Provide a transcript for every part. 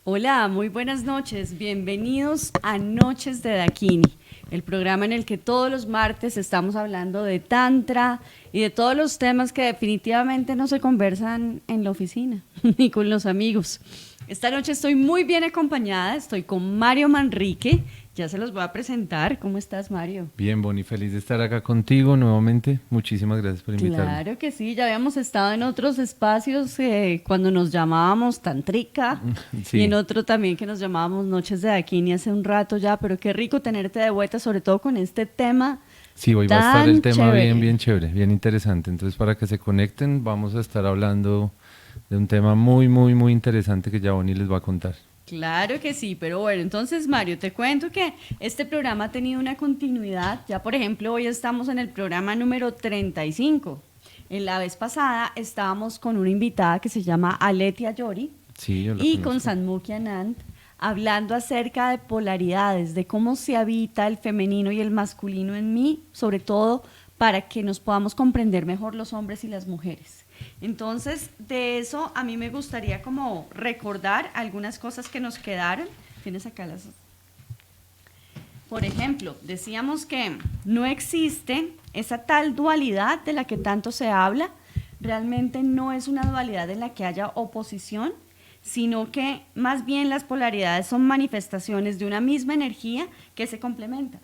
Hola, muy buenas noches. Bienvenidos a Noches de Dakini, el programa en el que todos los martes estamos hablando de tantra y de todos los temas que definitivamente no se conversan en la oficina ni con los amigos. Esta noche estoy muy bien acompañada, estoy con Mario Manrique. Ya se los voy a presentar. ¿Cómo estás, Mario? Bien, Bonnie, feliz de estar acá contigo nuevamente. Muchísimas gracias por invitarme. Claro que sí, ya habíamos estado en otros espacios cuando nos llamábamos Tantrica y en Sí, otro también que nos llamábamos Noches de Dakini hace un rato ya, pero qué rico tenerte de vuelta, sobre todo con este tema sí, hoy va a estar el tan tema bien, chévere. bien chévere, bien interesante. Entonces, para que se conecten, vamos a estar hablando de un tema muy, muy, muy interesante que ya Bonnie les va a contar. Claro que sí, pero bueno, entonces Mario, te cuento que este programa ha tenido una continuidad. Ya, por ejemplo, hoy estamos en el programa número 35. En la vez pasada estábamos con una invitada que se llama Aletia Yori Sí, yo la y con conozco. Sanmuki Anand hablando acerca de polaridades, de cómo se habita el femenino y el masculino en mí, sobre todo para que nos podamos comprender mejor los hombres y las mujeres. Entonces, de eso a mí me gustaría como recordar algunas cosas que nos quedaron. Tienes acá las... Por ejemplo, decíamos que no existe esa tal dualidad de la que tanto se habla. Realmente no es una dualidad en la que haya oposición, sino que más bien las polaridades son manifestaciones de una misma energía que se complementa,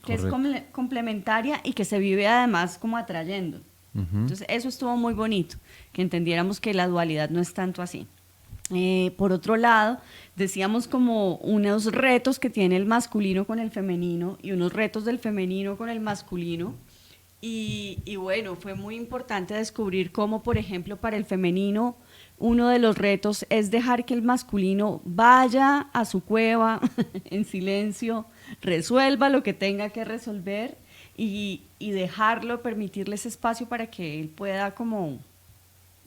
que es Correcto. complementaria y que se vive además como atrayendo. Ujú. Entonces, eso estuvo muy bonito, que entendiéramos que la dualidad no es tanto así. Por otro lado, decíamos como unos retos que tiene el masculino con el femenino y unos retos del femenino con el masculino. Y bueno, fue muy importante descubrir cómo, por ejemplo, para el femenino, uno de los retos es dejar que el masculino vaya a su cueva en silencio, resuelva lo que tenga que resolver y dejarlo, permitirle ese espacio para que él pueda como,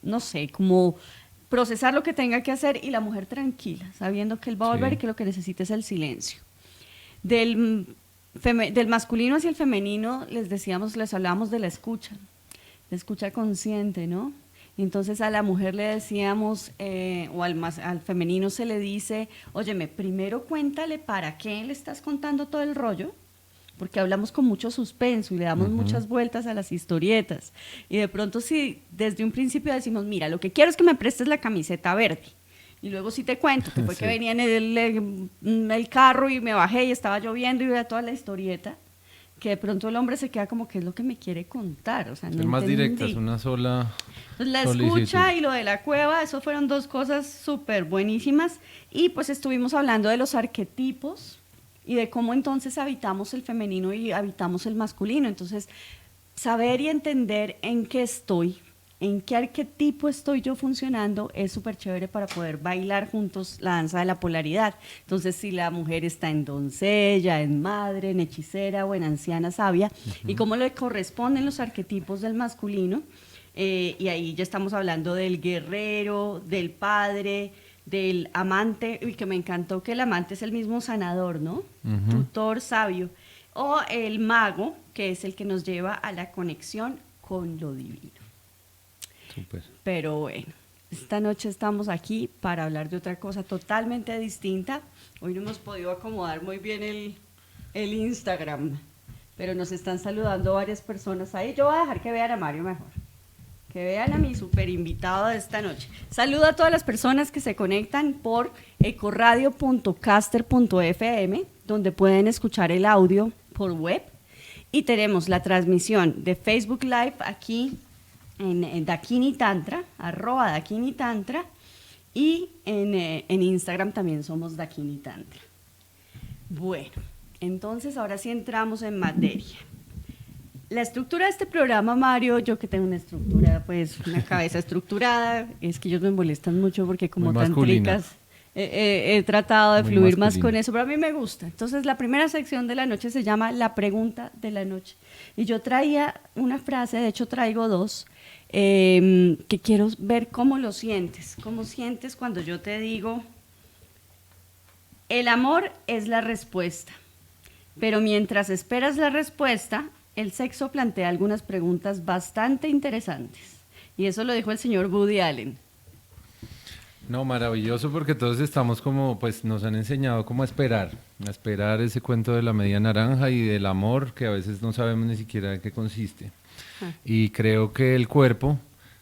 no sé, como procesar lo que tenga que hacer y la mujer tranquila, sabiendo que él va a volver y Sí, que lo que necesita es el silencio. Del, del masculino hacia el femenino les decíamos, les hablábamos de la escucha consciente, ¿no? Entonces a la mujer le decíamos, o al femenino se le dice, óyeme, primero cuéntale para qué le estás contando todo el rollo, porque hablamos con mucho suspenso y le damos ujú, muchas vueltas a las historietas. Y de pronto si desde un principio decimos, mira, lo que quiero es que me prestes la camiseta verde. Y luego sí te cuento que fue que sí. venía en el carro y me bajé y estaba lloviendo y veía toda la historieta, que de pronto el hombre se queda como, ¿qué es lo que me quiere contar? O sea, no Ser más directas, entendí. una sola Entonces, la solicitud. escucha y lo de la cueva, eso fueron dos cosas súper buenísimas. Y pues estuvimos hablando de los arquetipos y de cómo entonces habitamos el femenino y habitamos el masculino. Entonces, saber y entender en qué estoy, en qué arquetipo estoy yo funcionando, es súper chévere para poder bailar juntos la danza de la polaridad. Entonces, si la mujer está en doncella, en madre, en hechicera o en anciana sabia, y Ujú. cómo le corresponden los arquetipos del masculino, y ahí ya estamos hablando del guerrero, del padre, del amante, y que me encantó que el amante es el mismo sanador, ¿no? Ujú. Tutor sabio. O el mago, que es el que nos lleva a la conexión con lo divino. Súper. Pero bueno, esta noche estamos aquí para hablar de otra cosa totalmente distinta. Hoy no hemos podido acomodar muy bien el Instagram, pero nos están saludando varias personas ahí. Yo voy a dejar que vean a Mario mejor. Que vean a mi super invitado de esta noche. Saludo a todas las personas que se conectan por ecoradio.caster.fm, donde pueden escuchar el audio por web. Y tenemos la transmisión de Facebook Live aquí en Dakini Tantra, arroba Dakini Tantra, y en Instagram también somos Dakini Tantra. Bueno, entonces ahora sí entramos en materia. La estructura de este programa, Mario, yo que tengo una estructura, pues una cabeza estructurada, es que ellos me molestan mucho porque Muy como masculina, tantricas he tratado de muy fluir más con masculina. eso, pero a mí me gusta. Entonces la primera sección de la noche se llama La pregunta de la noche. Y yo traía una frase, de hecho traigo dos, que quiero ver cómo sientes cuando yo te digo, el amor es la respuesta. Pero mientras esperas la respuesta, el sexo plantea algunas preguntas bastante interesantes. Y eso lo dijo el señor Woody Allen. No, maravilloso porque todos estamos como, pues nos han enseñado cómo a esperar ese cuento de la media naranja y del amor que a veces no sabemos ni siquiera en qué consiste. Y creo que el cuerpo,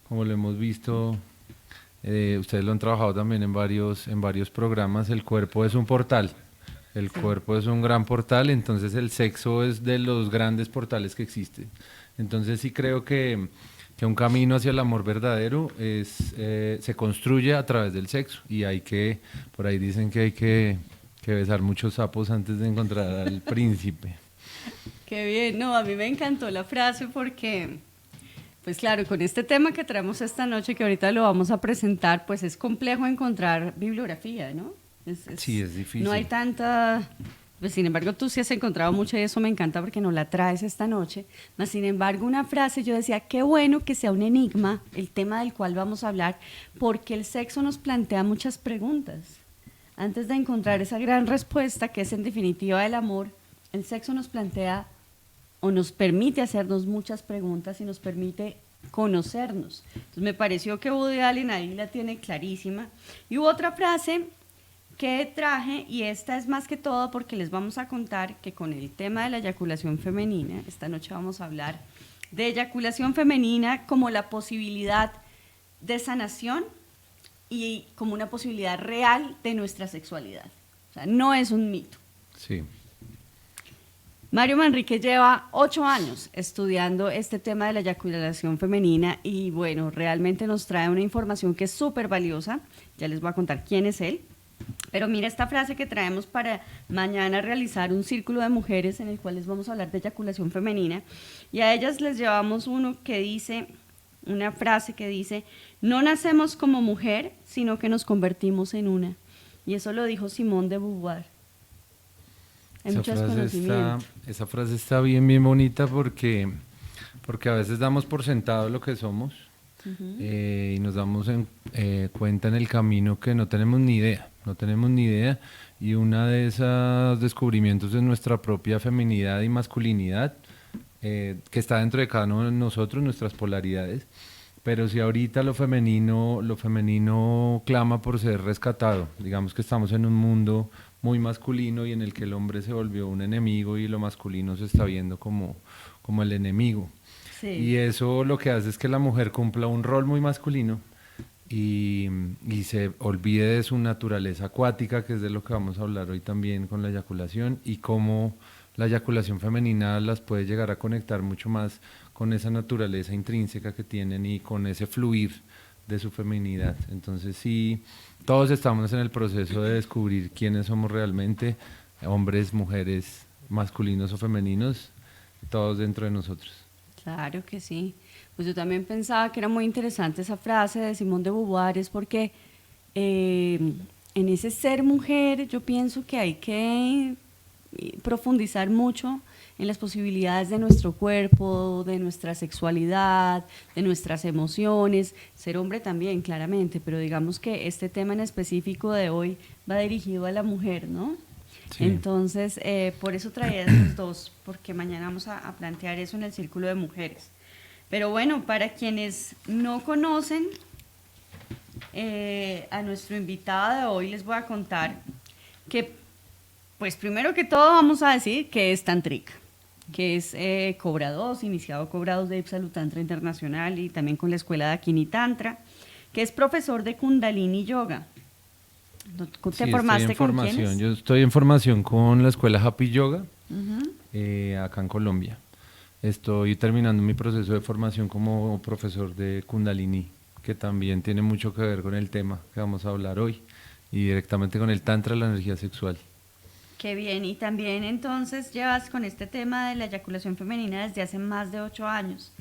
como lo hemos visto, ustedes lo han trabajado también en varios programas, el cuerpo es un portal. El cuerpo es un gran portal, entonces el sexo es de los grandes portales que existen. Entonces sí creo que un camino hacia el amor verdadero se construye a través del sexo y por ahí dicen que hay que besar muchos sapos antes de encontrar al príncipe. Qué bien, no, a mí me encantó la frase porque, pues claro, con este tema que traemos esta noche, que ahorita lo vamos a presentar, pues es complejo encontrar bibliografía, ¿no? Sí, es difícil. No hay tanta, pues sin embargo tú sí has encontrado mucho y eso me encanta porque nos la traes esta noche. Mas sin embargo una frase, yo decía, qué bueno que sea un enigma el tema del cual vamos a hablar, porque el sexo nos plantea muchas preguntas. Antes de encontrar esa gran respuesta que es en definitiva el amor, el sexo nos plantea o nos permite hacernos muchas preguntas y nos permite conocernos. Entonces me pareció que Woody Allen ahí la tiene clarísima. Y hubo otra frase que traje, y esta es más que todo porque les vamos a contar que con el tema de la eyaculación femenina, esta noche vamos a hablar de eyaculación femenina como la posibilidad de sanación y como una posibilidad real de nuestra sexualidad. O sea, no es un mito. Sí. Mario Manrique lleva 8 años estudiando este tema de la eyaculación femenina y bueno, realmente nos trae una información que es súper valiosa. Ya les voy a contar quién es él. Pero mira esta frase que traemos para mañana realizar un círculo de mujeres en el cual les vamos a hablar de eyaculación femenina. Y a ellas les llevamos una frase que dice, no nacemos como mujer, sino que nos convertimos en una. Y eso lo dijo Simone de Beauvoir. Hay muchos conocimientos. Esa frase está bien, bien bonita porque a veces damos por sentado lo que somos y nos damos cuenta en el camino que no tenemos ni idea. No tenemos ni idea, y uno de esos descubrimientos es nuestra propia feminidad y masculinidad, que está dentro de cada uno de nosotros, nuestras polaridades, pero si ahorita lo femenino clama por ser rescatado, digamos que estamos en un mundo muy masculino y en el que el hombre se volvió un enemigo y lo masculino se está viendo como el enemigo. Sí. Y eso lo que hace es que la mujer cumpla un rol muy masculino, y se olvide de su naturaleza acuática, que es de lo que vamos a hablar hoy también con la eyaculación, y cómo la eyaculación femenina las puede llegar a conectar mucho más con esa naturaleza intrínseca que tienen y con ese fluir de su feminidad. Entonces sí, todos estamos en el proceso de descubrir quiénes somos realmente, hombres, mujeres, masculinos o femeninos, todos dentro de nosotros. Claro que sí. Pues yo también pensaba que era muy interesante esa frase de Simone de Beauvoir, es porque en ese ser mujer yo pienso que hay que profundizar mucho en las posibilidades de nuestro cuerpo, de nuestra sexualidad, de nuestras emociones, ser hombre también, claramente, pero digamos que este tema en específico de hoy va dirigido a la mujer, ¿no? Sí. Entonces, por eso traía esos dos, porque mañana vamos a plantear eso en el Círculo de Mujeres. Pero bueno, para quienes no conocen a nuestro invitado de hoy, les voy a contar que, pues primero que todo vamos a decir que es tantrica, que es Cobra 2, iniciado Cobra 2 de Ipsalu Tantra Internacional y también con la escuela de Akini Tantra, que es profesor de Kundalini Yoga. ¿Te formaste con quiénes? Yo estoy en formación con la escuela Happy Yoga, acá en Colombia. Estoy terminando mi proceso de formación como profesor de Kundalini, que también tiene mucho que ver con el tema que vamos a hablar hoy, y directamente con el Tantra, la energía sexual. Qué bien, y también entonces llevas con este tema de la eyaculación femenina desde hace más de 8 años.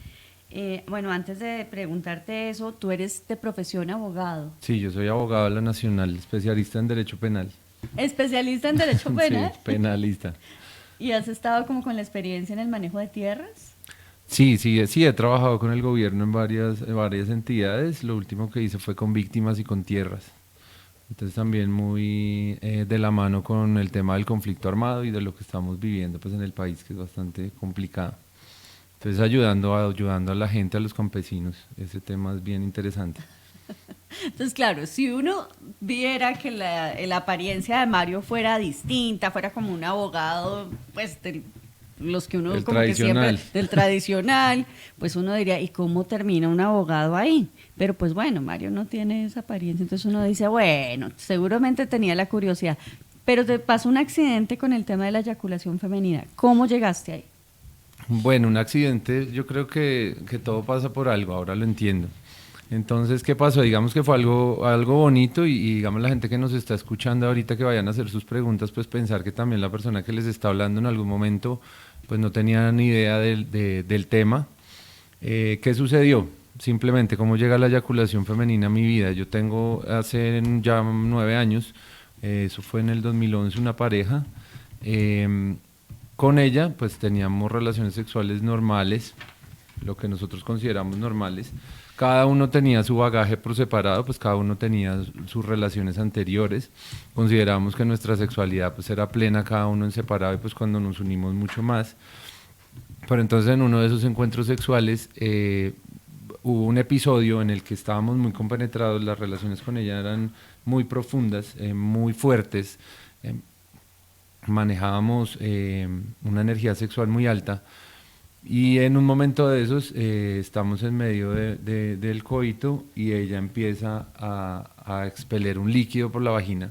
Bueno, antes de preguntarte eso, tú eres de profesión abogado. Sí, yo soy abogado de la Nacional, especialista en Derecho Penal. ¿Especialista en Derecho Penal? Sí, penalista. ¿Y has estado como con la experiencia en el manejo de tierras? Sí, he trabajado con el gobierno en varias entidades. Lo último que hice fue con víctimas y con tierras. Entonces también muy de la mano con el tema del conflicto armado y de lo que estamos viviendo pues en el país, que es bastante complicado. Entonces ayudando a la gente, a los campesinos. Ese tema es bien interesante. Entonces, claro, si uno viera que la apariencia de Mario fuera distinta, fuera como un abogado, pues los que uno El como que tradicional. siempre, del tradicional, pues uno diría, ¿y cómo termina un abogado ahí? Pero pues bueno, Mario no tiene esa apariencia, entonces uno dice, bueno, seguramente tenía la curiosidad. Pero te pasó un accidente con el tema de la eyaculación femenina. ¿Cómo llegaste ahí? Bueno, un accidente, yo creo que todo pasa por algo, ahora lo entiendo. Entonces, ¿qué pasó? Digamos que fue algo bonito y digamos la gente que nos está escuchando ahorita que vayan a hacer sus preguntas, pues pensar que también la persona que les está hablando en algún momento, pues no tenía ni idea del tema. ¿Qué sucedió? Simplemente, ¿cómo llega la eyaculación femenina a mi vida? Yo tengo hace ya 9 años, eso fue en el 2011, una pareja. Con ella, pues teníamos relaciones sexuales normales, lo que nosotros consideramos normales. Cada uno tenía su bagaje por separado, pues cada uno tenía sus relaciones anteriores. Consideramos que nuestra sexualidad pues era plena, cada uno en separado, y pues cuando nos unimos mucho más. Pero entonces en uno de esos encuentros sexuales hubo un episodio en el que estábamos muy compenetrados, las relaciones con ella eran muy profundas, muy fuertes, manejábamos una energía sexual muy alta. Y en un momento de esos estamos en medio del coito y ella empieza a expeler un líquido por la vagina.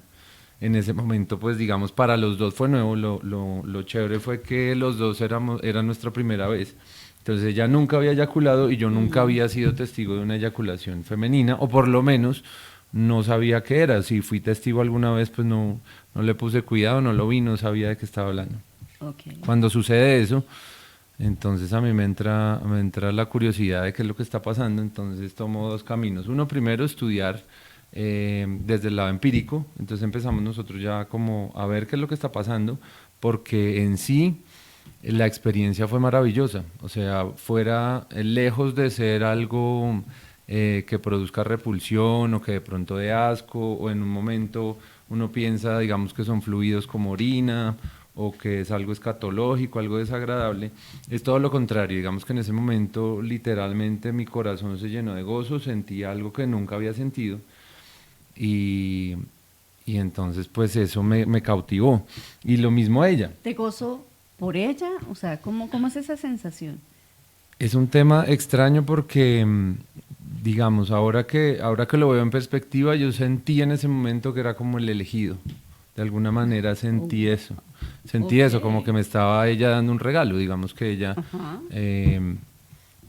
En ese momento, pues digamos, para los dos fue nuevo. Lo chévere fue que los dos era nuestra primera vez. Entonces ella nunca había eyaculado y yo nunca había sido testigo de una eyaculación femenina, o por lo menos no sabía qué era. Si fui testigo alguna vez, pues no le puse cuidado, no lo vi, no sabía de qué estaba hablando. Okay. Cuando sucede eso, entonces a mí me entra la curiosidad de qué es lo que está pasando. Entonces tomo dos caminos. Uno, primero, estudiar desde el lado empírico. Entonces empezamos nosotros ya como a ver qué es lo que está pasando, porque en sí la experiencia fue maravillosa. O sea, fuera lejos de ser algo que produzca repulsión o que de pronto dé asco, o en un momento uno piensa, digamos, que son fluidos como orina, o que es algo escatológico, algo desagradable. Es todo lo contrario. Digamos que en ese momento literalmente mi corazón se llenó de gozo, sentí algo que nunca había sentido, y entonces pues eso me cautivó. Y lo mismo a ella. ¿Te gozo por ella? O sea, ¿cómo es esa sensación? Es un tema extraño porque, digamos, ahora que lo veo en perspectiva, yo sentí en ese momento que era como el elegido. De alguna manera sentí eso. Sentí eso, como que me estaba ella dando un regalo. Digamos que ella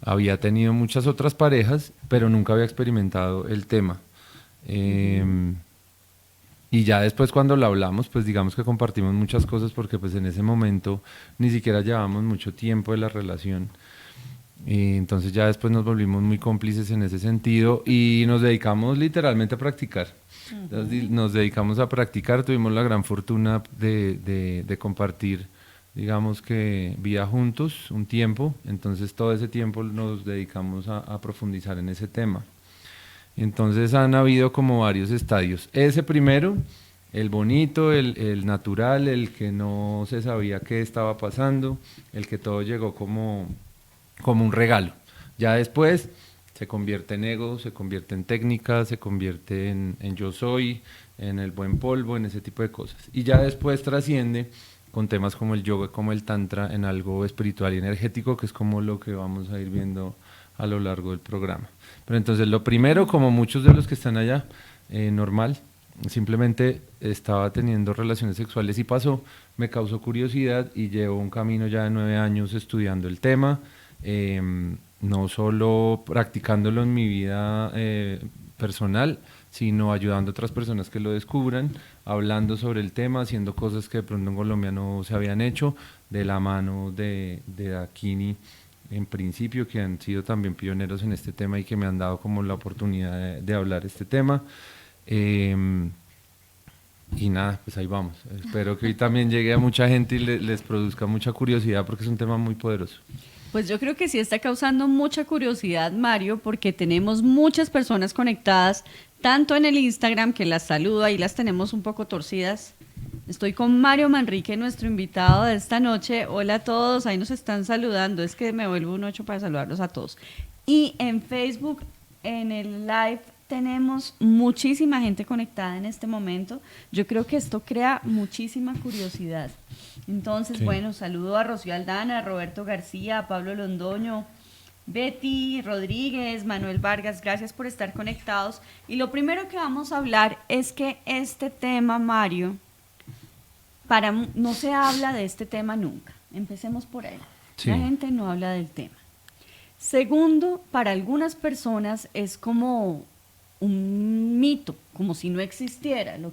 había tenido muchas otras parejas, pero nunca había experimentado el tema. Y ya después cuando lo hablamos, pues digamos que compartimos muchas cosas, porque pues en ese momento ni siquiera llevábamos mucho tiempo de la relación. Y entonces ya después nos volvimos muy cómplices en ese sentido y nos dedicamos literalmente a practicar. Entonces, nos dedicamos a practicar, tuvimos la gran fortuna de compartir, digamos que vida juntos un tiempo. Entonces todo ese tiempo nos dedicamos a profundizar en ese tema. Entonces han habido como varios estadios. Ese primero, el bonito, el natural, el que no se sabía qué estaba pasando, el que todo llegó como un regalo. Ya después se convierte en ego, se convierte en técnica, se convierte en yo soy, en el buen polvo, en ese tipo de cosas. Y ya después trasciende con temas como el yoga, como el tantra, en algo espiritual y energético, que es como lo que vamos a ir viendo a lo largo del programa. Pero entonces lo primero, como muchos de los que están allá, normal, simplemente estaba teniendo relaciones sexuales y pasó, me causó curiosidad y llevo un camino ya de 9 años estudiando el tema, no solo practicándolo en mi vida personal, sino ayudando a otras personas que lo descubran, hablando sobre el tema, haciendo cosas que de pronto en Colombia no se habían hecho, de la mano de Dakini, en principio, que han sido también pioneros en este tema y que me han dado como la oportunidad de hablar este tema. Y nada, pues ahí vamos. Espero que hoy también llegue a mucha gente y les produzca mucha curiosidad, porque es un tema muy poderoso. Pues yo creo que sí está causando mucha curiosidad, Mario, porque tenemos muchas personas conectadas, tanto en el Instagram, que las saludo, ahí las tenemos un poco torcidas. Estoy con Mario Manrique, nuestro invitado de esta noche. Hola a todos, ahí nos están saludando, es que me vuelvo un 8 para saludarlos a todos. Y en Facebook, en el live, tenemos muchísima gente conectada en este momento. Yo creo que esto crea muchísima curiosidad. Entonces, Sí. bueno, saludo a Rocío Aldana, a Roberto García, a Pablo Londoño, Betty Rodríguez, Manuel Vargas, gracias por estar conectados. Y lo primero que vamos a hablar es que este tema, Mario, no se habla de este tema nunca. Empecemos por ahí. Sí. La gente no habla del tema. Segundo, para algunas personas es como un mito, como si no existiera, lo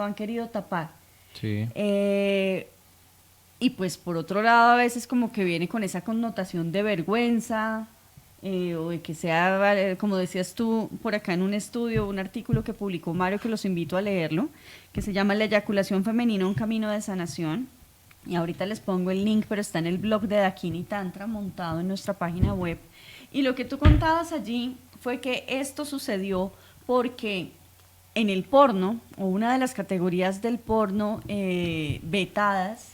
han querido tapar. Sí. Y pues por otro lado a veces como que viene con esa connotación de vergüenza, o de que sea, como decías tú por acá en un estudio, un artículo que publicó Mario, que los invito a leerlo, que se llama La eyaculación femenina, un camino de sanación. Y ahorita les pongo el link, pero está en el blog de Dakini Tantra, montado en nuestra página web. Y lo que tú contabas allí fue que esto sucedió porque en el porno, o una de las categorías del porno vetadas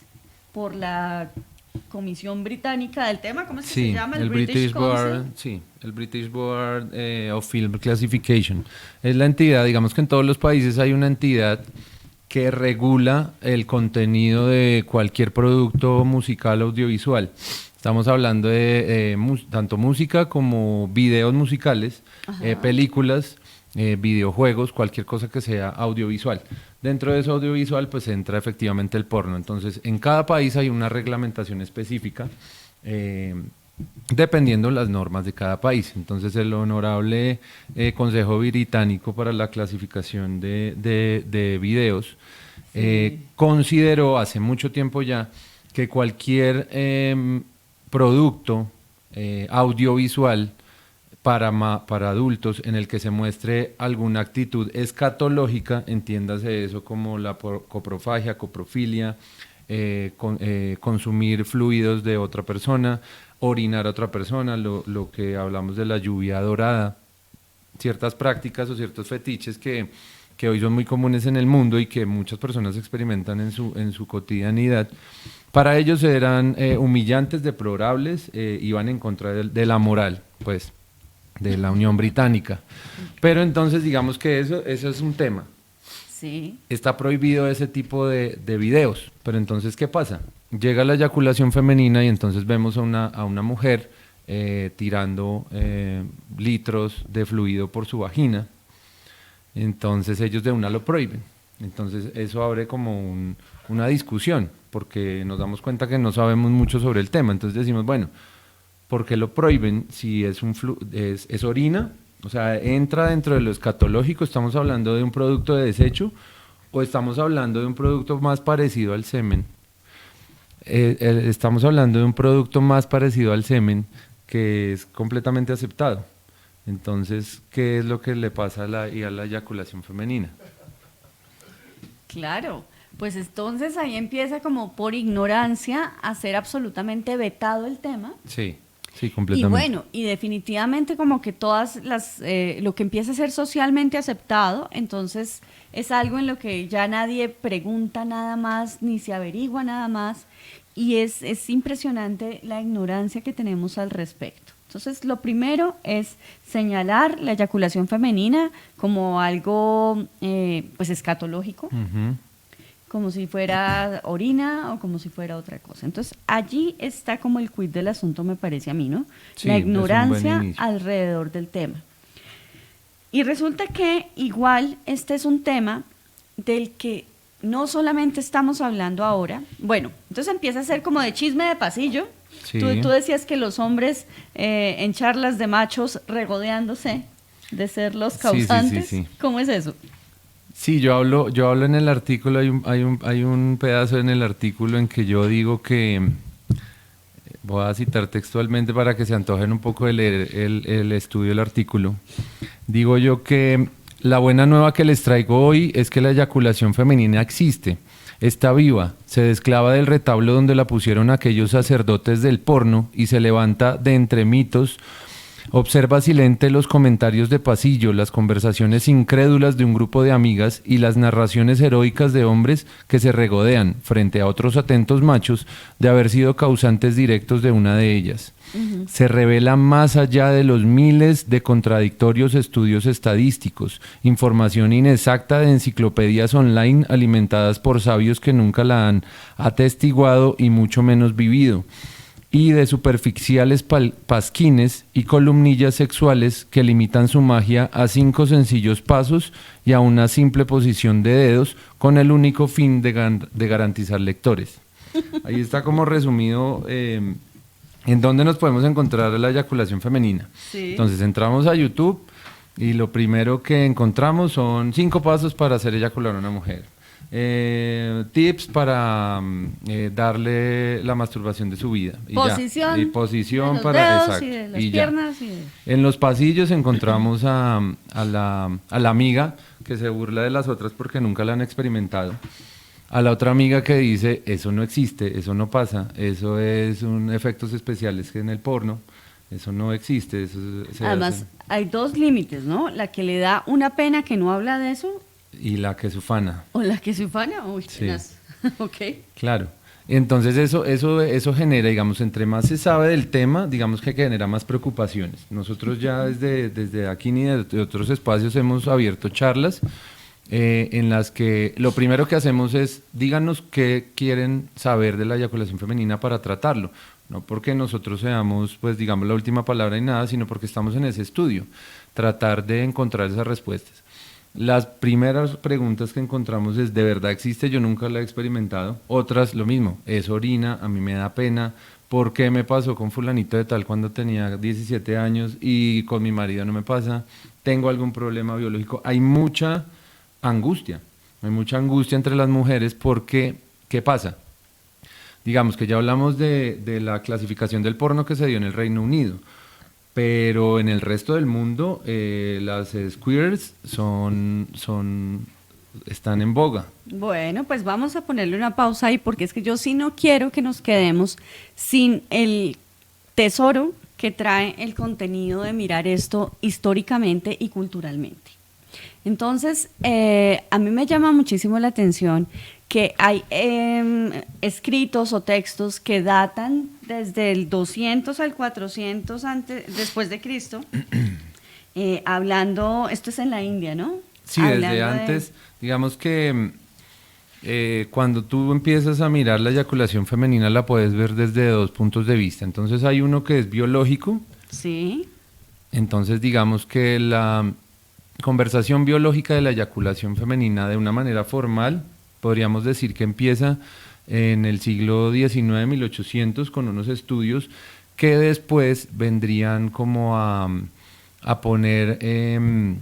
por la Comisión Británica del tema, ¿cómo es que se llama? El British Board, sí, el British Board of Film Classification. Es la entidad, digamos que en todos los países hay una entidad que regula el contenido de cualquier producto musical o audiovisual. Estamos hablando de tanto música como videos musicales, películas, videojuegos, cualquier cosa que sea audiovisual. Dentro de eso audiovisual pues entra efectivamente el porno. Entonces en cada país hay una reglamentación específica dependiendo las normas de cada país. Entonces el honorable Consejo Británico para la Clasificación de Videos consideró hace mucho tiempo ya que cualquier producto audiovisual para adultos en el que se muestre alguna actitud escatológica, entiéndase eso como la coprofagia, coprofilia, consumir fluidos de otra persona, orinar a otra persona, lo que hablamos de la lluvia dorada, ciertas prácticas o ciertos fetiches que hoy son muy comunes en el mundo y que muchas personas experimentan en su cotidianidad. Para ellos eran humillantes, deplorables, iban en contra de la moral, pues, de la Unión Británica. Pero entonces digamos que eso es un tema. Sí. Está prohibido ese tipo de videos, pero entonces ¿qué pasa? Llega la eyaculación femenina y entonces vemos a una mujer tirando litros de fluido por su vagina, entonces ellos de una lo prohíben. Entonces eso abre como una discusión, porque nos damos cuenta que no sabemos mucho sobre el tema. Entonces decimos, bueno, ¿por qué lo prohíben si es orina? O sea, ¿entra dentro de lo escatológico? ¿Estamos hablando de un producto de desecho o estamos hablando de un producto más parecido al semen? Estamos hablando de un producto más parecido al semen que es completamente aceptado. Entonces, ¿qué es lo que le pasa a la eyaculación femenina? Claro, pues entonces ahí empieza como por ignorancia a ser absolutamente vetado el tema. Sí, completamente. Y bueno, y definitivamente como que lo que empieza a ser socialmente aceptado, entonces es algo en lo que ya nadie pregunta nada más, ni se averigua nada más, y es impresionante la ignorancia que tenemos al respecto. Entonces, lo primero es señalar la eyaculación femenina como algo pues escatológico, como si fuera orina o como si fuera otra cosa. Entonces, allí está como el quid del asunto, me parece a mí, ¿no? Sí, la es un ignorancia buen inicio. alrededor del tema. Y resulta que igual este es un tema del que no solamente estamos hablando ahora. Bueno, entonces empieza a ser como de chisme de pasillo. Sí. Tú decías que los hombres en charlas de machos regodeándose de ser los causantes. Sí. ¿Cómo es eso? Sí, yo hablo en el artículo, hay un pedazo en el artículo en que yo digo que, voy a citar textualmente para que se antojen un poco de leer el estudio del artículo. Digo yo que la buena nueva que les traigo hoy es que la eyaculación femenina existe. Está viva, se desclava del retablo donde la pusieron aquellos sacerdotes del porno y se levanta de entre mitos. Observa silente los comentarios de pasillo, las conversaciones incrédulas de un grupo de amigas y las narraciones heroicas de hombres que se regodean frente a otros atentos machos de haber sido causantes directos de una de ellas. se revela más allá de los miles de contradictorios estudios estadísticos, información inexacta de enciclopedias online alimentadas por sabios que nunca la han atestiguado y mucho menos vivido, y de superficiales pasquines y columnillas sexuales que limitan su magia a 5 sencillos pasos y a una simple posición de dedos con el único fin de garantizar lectores. Ahí está como resumido en dónde nos podemos encontrar la eyaculación femenina. Sí. Entonces entramos a YouTube y lo primero que encontramos son 5 pasos para hacer eyacular a una mujer. Tips para darle la masturbación de su vida. Posición. Y posición de los para dedos exacto. y de las Y ya. piernas. En los pasillos encontramos a la amiga que se burla de las otras porque nunca la han experimentado. A la otra amiga que dice, eso no existe, eso no pasa, eso es un efectos especiales que en el porno, eso no existe. Eso Además, hay 2 límites, ¿no? La que le da una pena que no habla de eso. Y la que se ufana. O la que se ufana. Uy, Sí. tenaz. Ok. Claro. Entonces eso genera, digamos, entre más se sabe del tema, digamos que genera más preocupaciones. Nosotros ya desde aquí ni de otros espacios hemos abierto charlas en las que lo primero que hacemos es, díganos qué quieren saber de la eyaculación femenina para tratarlo. No porque nosotros seamos, pues digamos, la última palabra y nada, sino porque estamos en ese estudio, tratar de encontrar esas respuestas. Las primeras preguntas que encontramos es, ¿de verdad existe? Yo nunca la he experimentado. Otras, lo mismo, es orina, a mí me da pena. ¿Por qué me pasó con fulanito de tal cuando tenía 17 años y con mi marido no me pasa? ¿Tengo algún problema biológico? Hay mucha angustia entre las mujeres porque, ¿qué pasa? Digamos que ya hablamos de la clasificación del porno que se dio en el Reino Unido. Pero en el resto del mundo las squirts están en boga. Bueno, pues vamos a ponerle una pausa ahí porque es que yo sí no quiero que nos quedemos sin el tesoro que trae el contenido de mirar esto históricamente y culturalmente. Entonces, a mí me llama muchísimo la atención que hay escritos o textos que datan desde el 200 al 400 después de Cristo, hablando, esto es en la India, ¿no? Sí, desde antes, digamos que cuando tú empiezas a mirar la eyaculación femenina la puedes ver desde 2 puntos de vista. Entonces hay uno que es biológico. Sí. Entonces digamos que la conversación biológica de la eyaculación femenina de una manera formal podríamos decir que empieza en el siglo XIX, 1800, con unos estudios que después vendrían como a poner en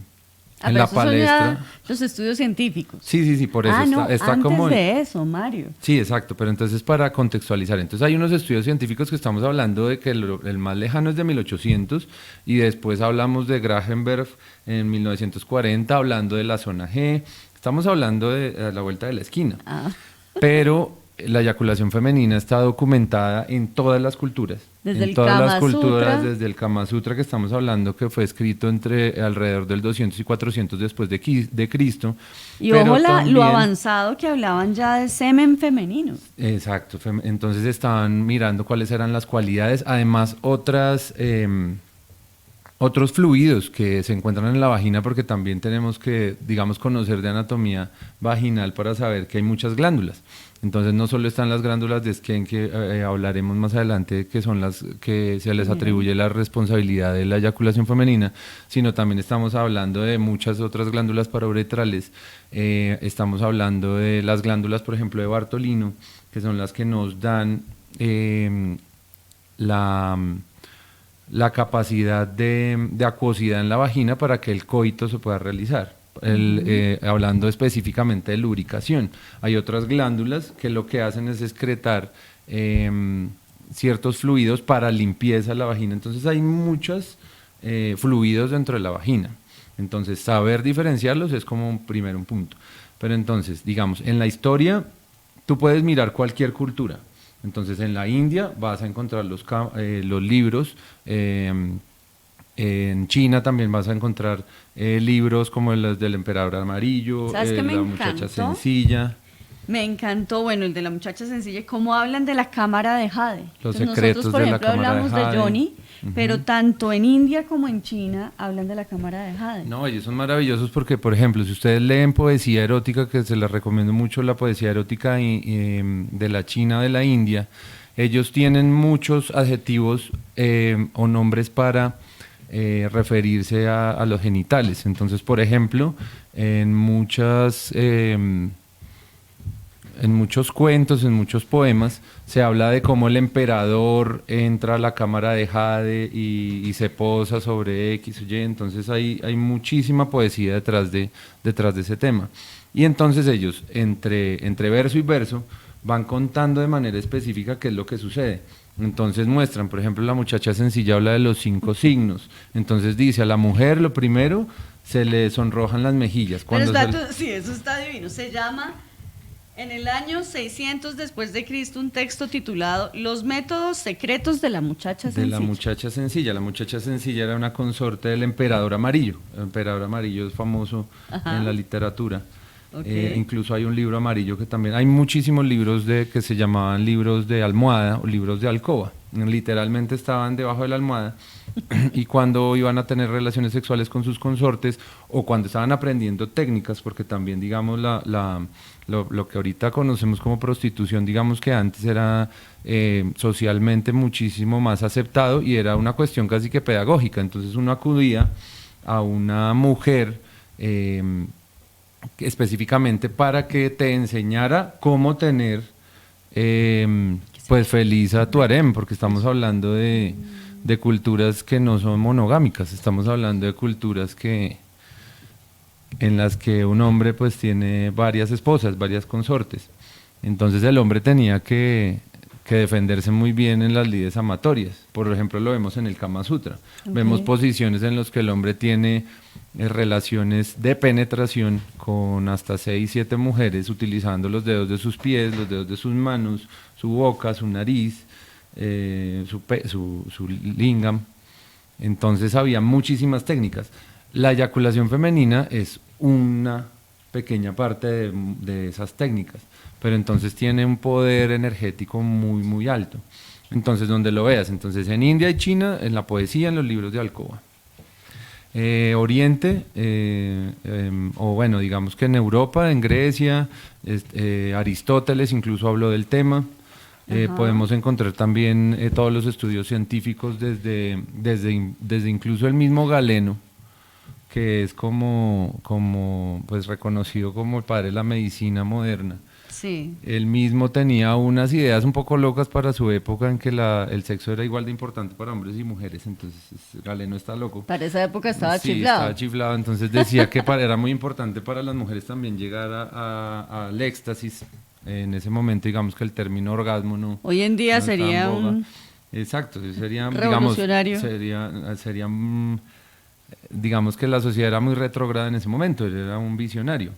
la palestra. Los estudios científicos. Sí, por eso está antes como de eso, Mario. Sí, exacto, pero entonces para contextualizar, entonces hay unos estudios científicos que estamos hablando de que el más lejano es de 1800 y después hablamos de Grahenberg en 1940 hablando de la zona G. Estamos hablando de a la vuelta de la esquina, pero la eyaculación femenina está documentada en todas las culturas. Desde en el todas Kama las culturas, Sutra. desde el Kama Sutra que estamos hablando, que fue escrito entre alrededor del 200 y 400 después de Cristo. Y pero ojo también, lo avanzado que hablaban ya de semen femenino. Exacto, entonces estaban mirando cuáles eran las cualidades, además otros fluidos que se encuentran en la vagina, porque también tenemos que, digamos, conocer de anatomía vaginal para saber que hay muchas glándulas. Entonces no solo están las glándulas de Skene, que hablaremos más adelante, que son las que se les atribuye la responsabilidad de la eyaculación femenina, sino también estamos hablando de muchas otras glándulas parouretrales. Estamos hablando de las glándulas, por ejemplo, de Bartolino, que son las que nos dan la capacidad de acuosidad en la vagina para que el coito se pueda realizar. Hablando específicamente de lubricación. Hay otras glándulas que lo que hacen es excretar ciertos fluidos para limpieza de la vagina. Entonces hay muchos fluidos dentro de la vagina. Entonces saber diferenciarlos es como un punto. Pero entonces, digamos, en la historia tú puedes mirar cualquier cultura. Entonces en la India vas a encontrar los libros, en China también vas a encontrar libros como los del Emperador Amarillo, ¿Sabes qué me La encantó? Muchacha Sencilla. Me encantó, bueno, el de la muchacha sencilla, cómo hablan de la cámara de Jade. Los Entonces, secretos nosotros, por de la ejemplo, cámara de hablamos Jade. de Johnny, pero tanto en India como en China hablan de la cámara de Jade. No, ellos son maravillosos porque, por ejemplo, si ustedes leen poesía erótica, que se les recomiendo mucho la poesía erótica de la China, de la India, ellos tienen muchos adjetivos o nombres para referirse a los genitales. Entonces, por ejemplo, en muchos cuentos, en muchos poemas, se habla de cómo el emperador entra a la cámara de Jade y se posa sobre X o Y. Entonces hay muchísima poesía detrás de ese tema. Y entonces ellos, entre verso y verso, van contando de manera específica qué es lo que sucede. Entonces muestran, por ejemplo, la muchacha sencilla habla de los 5 signos. Entonces dice, a la mujer lo primero se le sonrojan las mejillas. Pero sí, eso está divino. Se llama... En el año 600 después de Cristo, un texto titulado Los métodos secretos de la muchacha sencilla. De la muchacha sencilla. La muchacha sencilla era una consorte del emperador amarillo. El emperador amarillo es famoso en la literatura. Okay. Incluso hay un libro amarillo que también... Hay muchísimos libros que se llamaban libros de almohada o libros de alcoba. Literalmente estaban debajo de la almohada y cuando iban a tener relaciones sexuales con sus consortes o cuando estaban aprendiendo técnicas, porque también, digamos, lo que ahorita conocemos como prostitución, digamos que antes era socialmente muchísimo más aceptado y era una cuestión casi que pedagógica. Entonces uno acudía a una mujer específicamente para que te enseñara cómo tener pues feliz a tu harem, porque estamos hablando de culturas que no son monogámicas, estamos hablando de culturas en las que un hombre pues tiene varias esposas, varias consortes. Entonces el hombre tenía que defenderse muy bien en las lides amatorias. Por ejemplo, lo vemos en el Kama Sutra. Okay. Vemos posiciones en las que el hombre tiene relaciones de penetración con hasta 6, 7 mujeres, utilizando los dedos de sus pies, los dedos de sus manos, su boca, su nariz, su lingam. Entonces había muchísimas técnicas. La eyaculación femenina es una pequeña parte de esas técnicas, pero entonces tiene un poder energético muy, muy alto. Entonces, donde lo veas, entonces en India y China, en la poesía, en los libros de alcoba. Oriente, o bueno, digamos que en Europa, en Grecia, Aristóteles incluso habló del tema. Podemos encontrar también todos los estudios científicos desde incluso el mismo Galeno, que es como pues reconocido como el padre de la medicina moderna. Sí. Él mismo tenía unas ideas un poco locas para su época en que el sexo era igual de importante para hombres y mujeres, entonces Galeno está loco. Para esa época estaba sí, chiflado. Estaba chiflado, entonces decía que era muy importante para las mujeres también llegar al éxtasis. En ese momento, digamos que el término orgasmo no... Hoy en día sería un... Exacto, sería, revolucionario. Sería digamos que la sociedad era muy retrógrada en ese momento, él era un visionario.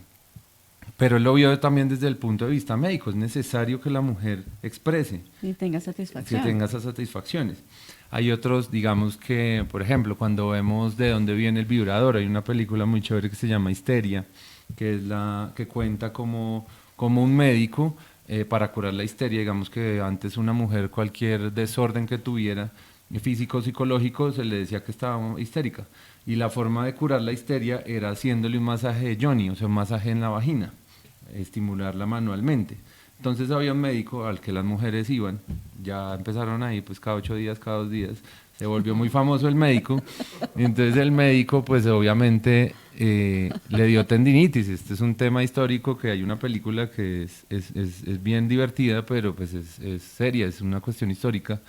Pero él lo vio también desde el punto de vista médico, es necesario que la mujer exprese. Y tenga satisfacción. Que tenga esas satisfacciones. Hay otros, digamos que, por ejemplo, cuando vemos de dónde viene el vibrador, hay una película muy chévere que se llama Histeria, que es que cuenta como un médico, para curar la histeria, digamos que antes una mujer, cualquier desorden que tuviera, físico o psicológico, se le decía que estaba histérica. Y la forma de curar la histeria era haciéndole un masaje de yoni, o sea, un masaje en la vagina, estimularla manualmente. Entonces había un médico al que las mujeres iban, ya empezaron ahí pues cada 8 días, cada 2 días, se volvió muy famoso el médico, entonces el médico pues obviamente le dio tendinitis. Este es un tema histórico, que hay una película que es bien divertida, pero pues es seria, es una cuestión histórica.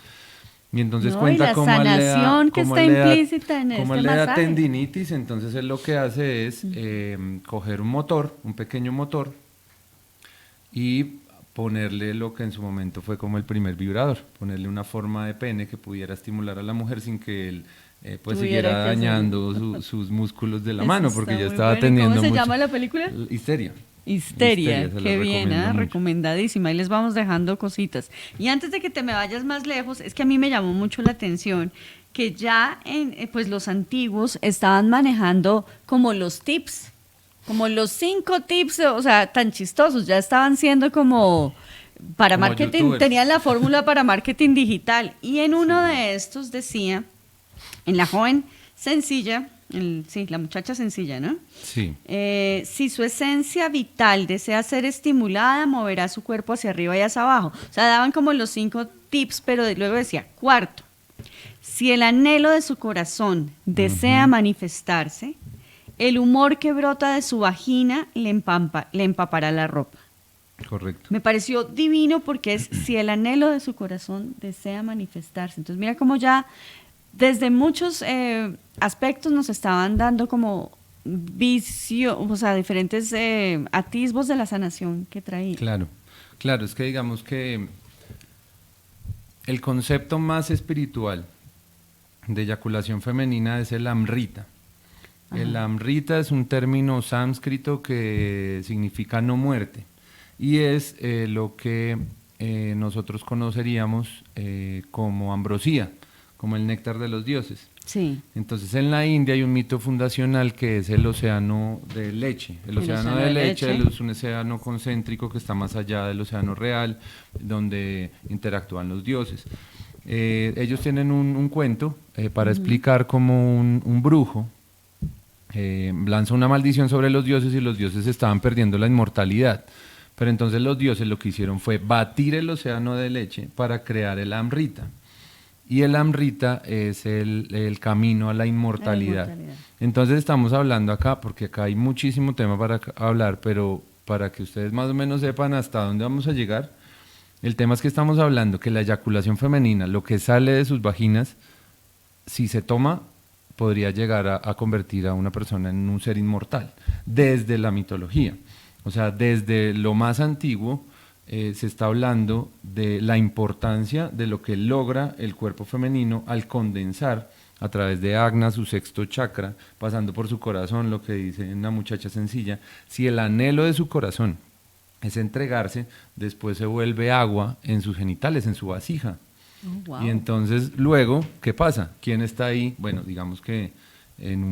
Y entonces cuenta cómo la sanación que está implícita en este masaje. Le da tendinitis, entonces él lo que hace es coger un pequeño motor, y ponerle lo que en su momento fue como el primer vibrador, ponerle una forma de pene que pudiera estimular a la mujer sin que él pues siguiera dañando sus músculos de la mano, porque ya estaba teniendo ¿Cómo se llama la película? Histeria, qué bien, recomendadísima. Ahí les vamos dejando cositas. Y antes de que te me vayas más lejos, es que a mí me llamó mucho la atención que ya pues los antiguos estaban manejando como los tips Como los 5 tips, o sea, tan chistosos, ya estaban siendo como para Como marketing, youtubers. tenían la fórmula para marketing digital. Y en uno de estos decía, en la joven sencilla, sí, la muchacha sencilla, ¿no? Sí, Si su esencia vital desea ser estimulada, moverá su cuerpo hacia arriba y hacia abajo. O sea, daban como los 5 tips, pero luego decía, cuarto, si el anhelo de su corazón desea manifestarse, el humor que brota de su vagina le empapará la ropa. correcto. Me pareció divino porque es si el anhelo de su corazón desea manifestarse. Entonces mira cómo ya desde muchos aspectos nos estaban dando como o sea, diferentes atisbos de la sanación que traía. Claro, claro, es que digamos que el concepto más espiritual de eyaculación femenina es el amrita. El amrita es un término sánscrito que significa no muerte y es lo que nosotros conoceríamos como ambrosía, como el néctar de los dioses. Sí. Entonces en la India hay un mito fundacional que es el océano de leche. El océano de leche es un océano concéntrico que está más allá del océano real, donde interactúan los dioses. Ellos tienen un cuento para explicar cómo un brujo lanza una maldición sobre los dioses y los dioses estaban perdiendo la inmortalidad. Pero entonces los dioses lo que hicieron fue batir el océano de leche para crear el amrita. Y el amrita es el camino a la inmortalidad. Entonces estamos hablando acá, porque acá hay muchísimo tema para hablar, pero para que ustedes más o menos sepan hasta dónde vamos a llegar, el tema es que estamos hablando que la eyaculación femenina, lo que sale de sus vaginas, si se toma, podría llegar a convertir a una persona en un ser inmortal, desde la mitología. O sea, desde lo más antiguo, se está hablando de la importancia de lo que logra el cuerpo femenino al condensar a través de Agna, su sexto chakra, pasando por su corazón, lo que dice una muchacha sencilla. Si el anhelo de su corazón es entregarse, después se vuelve agua en sus genitales, en su vasija. Oh, wow. Y entonces luego, ¿qué pasa? ¿Quién está ahí? Bueno, digamos que en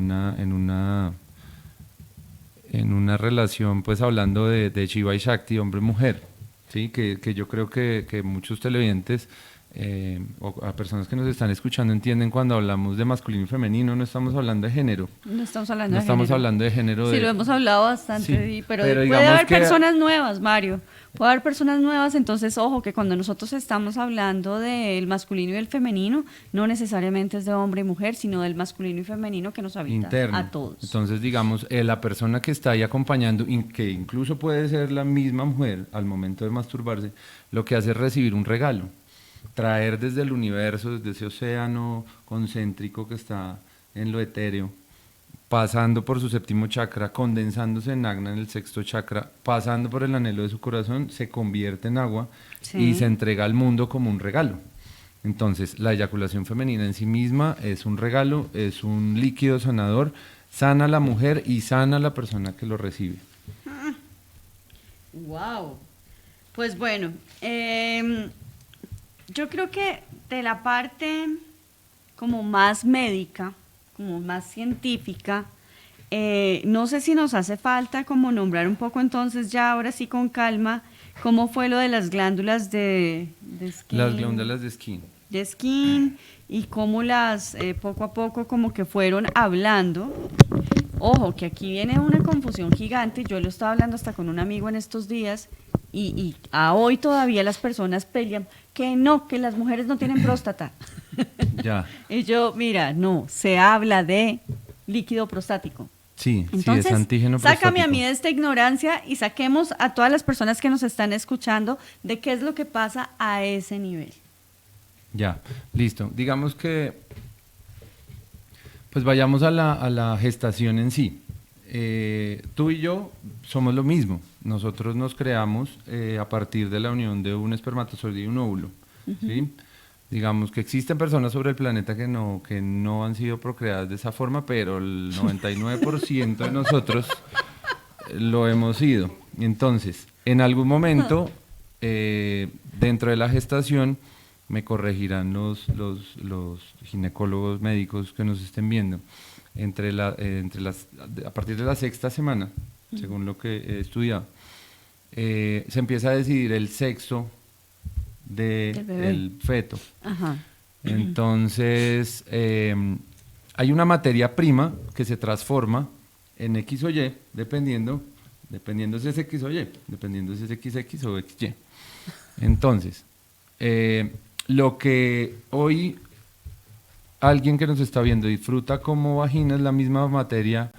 una relación, pues hablando de Shiva y Shakti, hombre-mujer, ¿sí? Que yo creo que muchos televidentes o a personas que nos están escuchando entienden cuando hablamos de masculino y femenino, no estamos hablando de género. No estamos hablando No de estamos género. hablando de género. Sí, lo hemos hablado bastante, Sí, pero pero puede digamos haber que personas nuevas, Mario. Puede haber personas nuevas, entonces, ojo, que cuando nosotros estamos hablando del masculino y el femenino, no necesariamente es de hombre y mujer, sino del masculino y femenino que nos habita interno. a todos. Entonces, digamos, la persona que está ahí acompañando, que incluso puede ser la misma mujer al momento de masturbarse, lo que hace es recibir un regalo, traer desde el universo, desde ese océano concéntrico que está en lo etéreo, pasando por su séptimo chakra, condensándose en Agna en el sexto chakra, pasando por el anhelo de su corazón, se convierte en agua y se entrega al mundo como un regalo. Entonces, la eyaculación femenina en sí misma es un regalo, es un líquido sanador, sana a la mujer y sana a la persona que lo recibe. Wow. Pues bueno, yo creo que de la parte como más médica, como más científica, no sé si nos hace falta como nombrar un poco entonces ya ahora sí con calma cómo fue lo de las glándulas de skin. Las glándulas de skin. De skin y cómo las poco a poco como que fueron hablando. Ojo, que aquí viene una confusión gigante. Yo lo estaba hablando hasta con un amigo en estos días y a hoy todavía las personas pelean que no, que las mujeres no tienen próstata. Ya. Y yo, mira, no, se habla de líquido prostático. Sí, Entonces, sí, es antígeno prostático. sácame a mí de esta ignorancia y saquemos a todas las personas que nos están escuchando de qué es lo que pasa a ese nivel. Ya, listo. Digamos que, pues vayamos a la gestación en sí. Tú y yo somos lo mismo. Nosotros nos creamos a partir de la unión de un espermatozoide y un óvulo. ¿Sí? Digamos que existen personas sobre el planeta que no han sido procreadas de esa forma, pero el 99% de nosotros lo hemos sido. Entonces, en algún momento, dentro de la gestación, me corregirán los ginecólogos médicos que nos estén viendo, a partir de la sexta semana, según lo que he estudiado, se empieza a decidir el sexo del feto. Ajá. Entonces, hay una materia prima que se transforma en X o Y, dependiendo si es X o Y, dependiendo si es XX o XY. Entonces, lo que hoy alguien que nos está viendo disfruta como vagina es la misma materia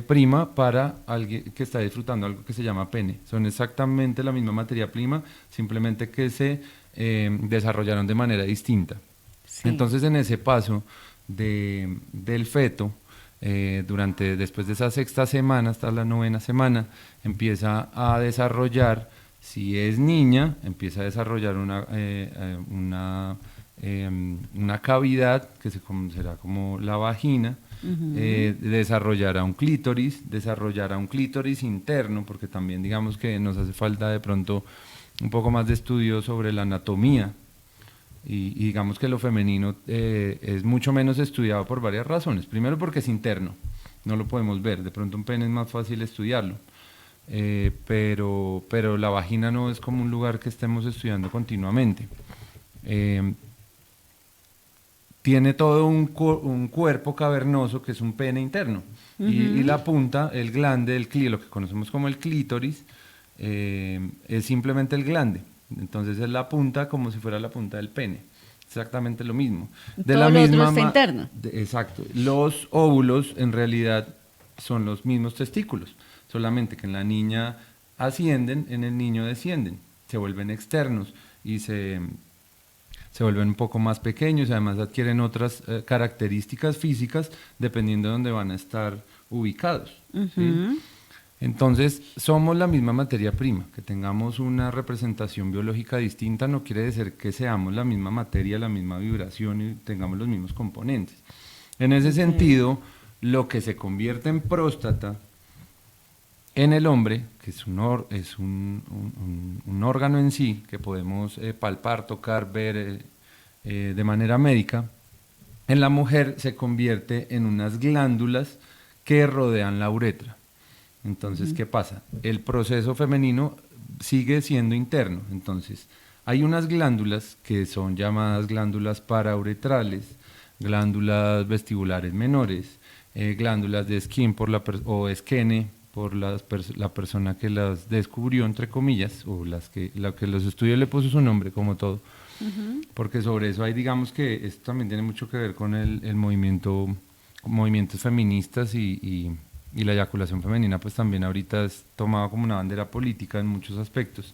prima para alguien que está disfrutando algo que se llama pene. Son exactamente la misma materia prima, simplemente que se desarrollaron de manera distinta. Sí. Entonces, en ese paso del feto, después de esa sexta semana hasta la novena semana, empieza a desarrollar, si es niña, empieza a desarrollar una cavidad que será como la vagina, desarrollará un clítoris interno, porque también digamos que nos hace falta de pronto un poco más de estudio sobre la anatomía, y digamos que lo femenino es mucho menos estudiado por varias razones. Primero porque es interno, no lo podemos ver, de pronto un pene es más fácil estudiarlo, pero la vagina no es como un lugar que estemos estudiando continuamente. Tiene todo un cuerpo cavernoso que es un pene interno, y la punta, el glande, lo que conocemos como el clítoris, es simplemente el glande. Entonces es la punta como si fuera la punta del pene, exactamente lo mismo. Todo lo otro está interno. Exacto. Los óvulos en realidad son los mismos testículos, solamente que en la niña ascienden, en el niño descienden, se vuelven externos y se vuelven un poco más pequeños, y además adquieren otras características físicas dependiendo de dónde van a estar ubicados. ¿Sí? Entonces, somos la misma materia prima. Que tengamos una representación biológica distinta no quiere decir que seamos la misma materia, la misma vibración y tengamos los mismos componentes. En ese sentido, lo que se convierte en próstata en el hombre, que es un órgano en sí, que podemos palpar, tocar, ver de manera médica, en la mujer se convierte en unas glándulas que rodean la uretra. Entonces, ¿qué pasa? El proceso femenino sigue siendo interno. Entonces, hay unas glándulas que son llamadas glándulas parauretrales, glándulas vestibulares menores, glándulas de Skene o Skene por la persona que las descubrió, entre comillas, o la que los estudios le puso su nombre, como todo. Porque sobre eso hay, digamos que esto también tiene mucho que ver con el movimientos feministas y la eyaculación femenina, pues también ahorita es tomada como una bandera política en muchos aspectos.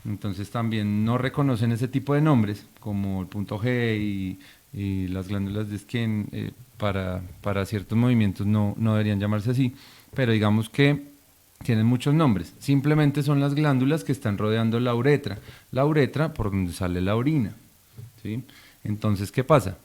Entonces también no reconocen ese tipo de nombres, como el punto G y las glándulas de Skene, para ciertos movimientos no deberían llamarse así, pero digamos que tienen muchos nombres. Simplemente son las glándulas que están rodeando la uretra por donde sale la orina, ¿sí? Entonces, ¿qué pasa?